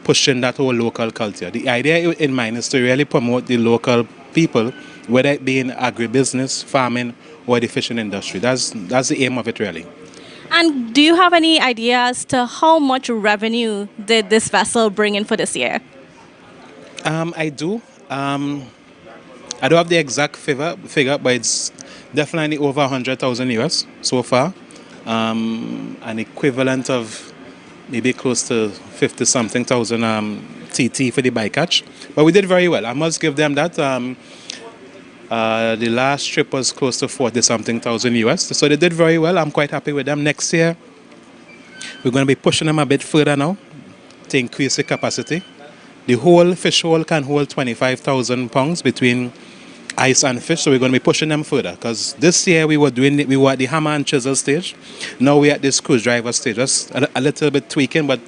pushing that whole local culture. The idea in mind is to really promote the local people, whether it be in agribusiness, farming, or the fishing industry. That's the aim of it really. And do you have any idea as to how much revenue did this vessel bring in for this year? I do. I don't have the exact figure, but it's definitely over 100,000 US so far. An equivalent of maybe close to 50-something thousand TT for the bycatch. But we did very well. I must give them that. The last trip was close to 40-something thousand US. So they did very well. I'm quite happy with them. Next year, we're going to be pushing them a bit further now to increase the capacity. The whole fish hole can hold 25,000 pounds between ice and fish, so we're going to be pushing them further. Because this year we were at the hammer and chisel stage. Now we're at this cruise driver stage. Just a little bit tweaking, but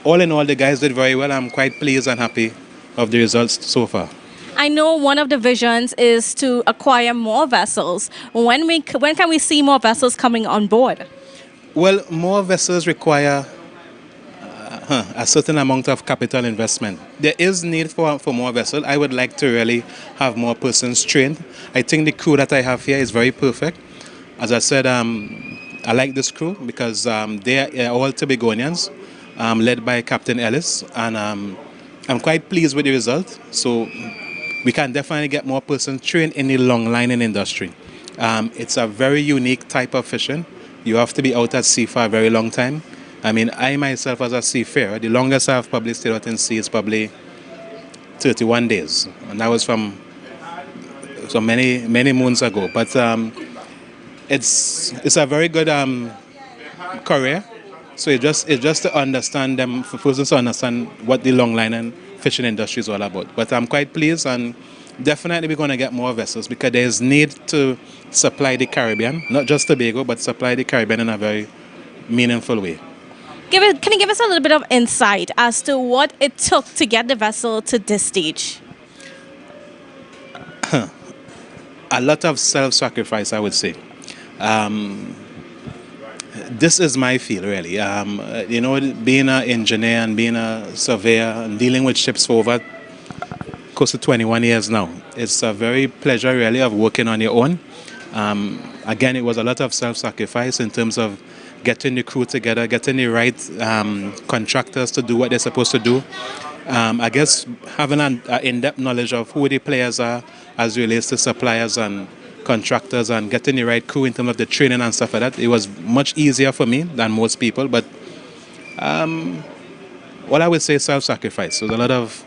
all in all, the guys did very well. I'm quite pleased and happy of the results so far. I know one of the visions is to acquire more vessels. When can we see more vessels coming on board? Well, more vessels require a certain amount of capital investment. There is need for more vessels. I would like to really have more persons trained. I think the crew that I have here is very perfect. As I said, I like this crew because they are all Tobagonians, led by Captain Ellis, and I'm quite pleased with the result. So we can definitely get more persons trained in the long lining industry. It's a very unique type of fishing. You have to be out at sea for a very long time. I mean, I myself as a seafarer, the longest I've probably stayed out in sea is probably 31 days. And that was from many moons ago. But it's a very good career. So it's just to understand them, for persons to understand what the long line and fishing industry is all about. But I'm quite pleased, and definitely we're going to get more vessels because there's need to supply the Caribbean, not just Tobago, but supply the Caribbean in a very meaningful way. Can you give us a little bit of insight as to what it took to get the vessel to this stage? A lot of self-sacrifice, I would say. This is my field, really. Being an engineer and being a surveyor and dealing with ships for over close to 21 years now. It's a very pleasure, really, of working on your own. Again, it was a lot of self-sacrifice in terms of getting the crew together, getting the right contractors to do what they're supposed to do. I guess having an in-depth knowledge of who the players are as relates to suppliers and contractors, and getting the right crew in terms of the training and stuff like that. It was much easier for me than most people, but what I would say is self-sacrifice. So a lot of,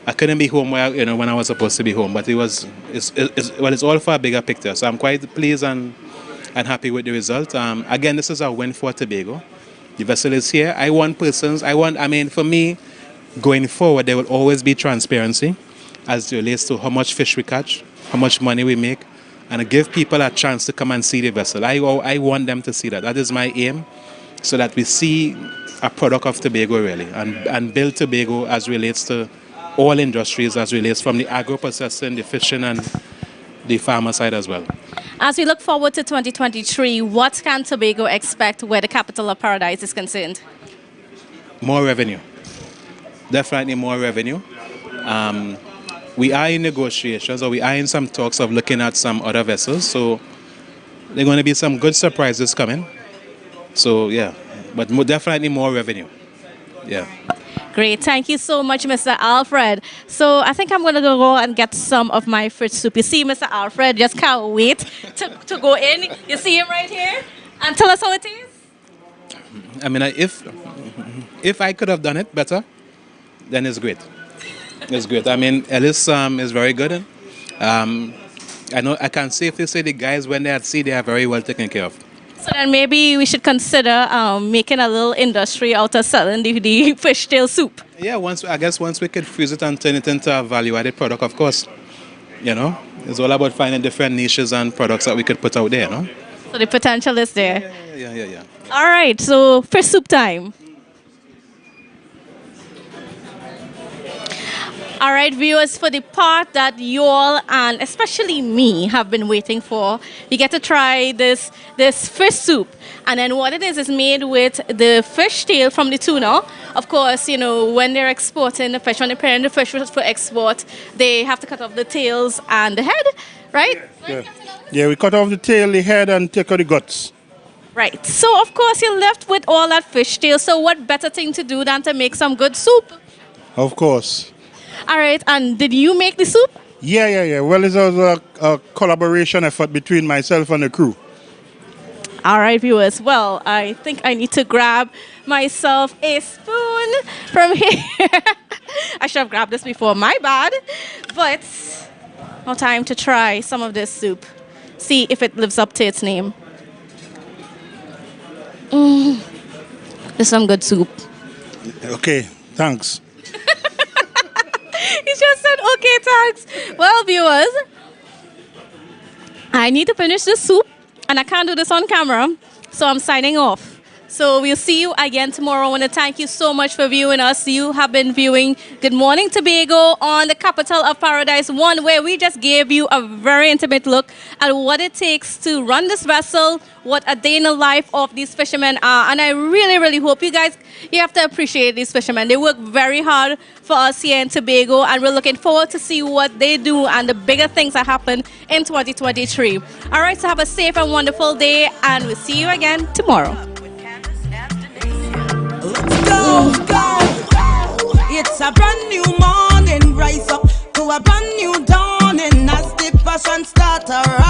I couldn't be home when I was supposed to be home, but it's all for a bigger picture. So I'm quite pleased and happy with the result. Again, this is a win for Tobago. The vessel is here. For me, going forward, there will always be transparency as it relates to how much fish we catch, how much money we make, and give people a chance to come and see the vessel. I want them to see that. That is my aim, so that we see a product of Tobago really, and build Tobago as relates to all industries, as relates from the agro-processing, the fishing, and the farmer side as well. As we look forward to 2023, what can Tobago expect where the capital of paradise is concerned? More revenue. Definitely more revenue. We are in negotiations, or we are in some talks of looking at some other vessels. So there are going to be some good surprises coming. So yeah, but definitely more revenue. Yeah. Great. Thank you so much, Mr. Alfred. So I think I'm going to go and get some of my fish soup. You see, Mr. Alfred just can't wait to go in. You see him right here? And tell us how it is. I mean, if I could have done it better, then it's great. It's great. I mean, Ellis is very good. I can safely say the guys, when they're at sea, they are very well taken care of. So then maybe we should consider making a little industry out of selling the fishtail soup. Yeah, I guess once we could freeze it and turn it into a value-added product, of course, it's all about finding different niches and products that we could put out there, no? So the potential is there. Yeah. All right, so fish soup time. All right, viewers, for the part that you all and especially me have been waiting for, you get to try this fish soup. And then what it is made with the fish tail from the tuna. Of course, when they're exporting the fish, when they're preparing the fish for export, they have to cut off the tails and the head, right? Yeah, we cut off the tail, the head, and take out the guts. Right. So, of course, you're left with all that fish tail. So what better thing to do than to make some good soup? Of course. All right, and did you make the soup? Yeah. Well, it's also a collaboration effort between myself and the crew. All right, viewers. Well, I think I need to grab myself a spoon from here. I should have grabbed this before, my bad. But now time to try some of this soup. See if it lives up to its name. This is some good soup. Okay, thanks. He just said, okay, thanks. Well, viewers, I need to finish this soup, and I can't do this on camera, so I'm signing off. So we'll see you again tomorrow. I want to thank you so much for viewing us. You have been viewing Good Morning Tobago on the capital of Paradise 1, where we just gave you a very intimate look at what it takes to run this vessel, what a day in the life of these fishermen are. And I really, really hope you have to appreciate these fishermen. They work very hard for us here in Tobago, and we're looking forward to see what they do and the bigger things that happen in 2023. All right, so have a safe and wonderful day, and we'll see you again tomorrow. Go. It's a brand new morning, rise up to a brand new dawning as the passion start to rise.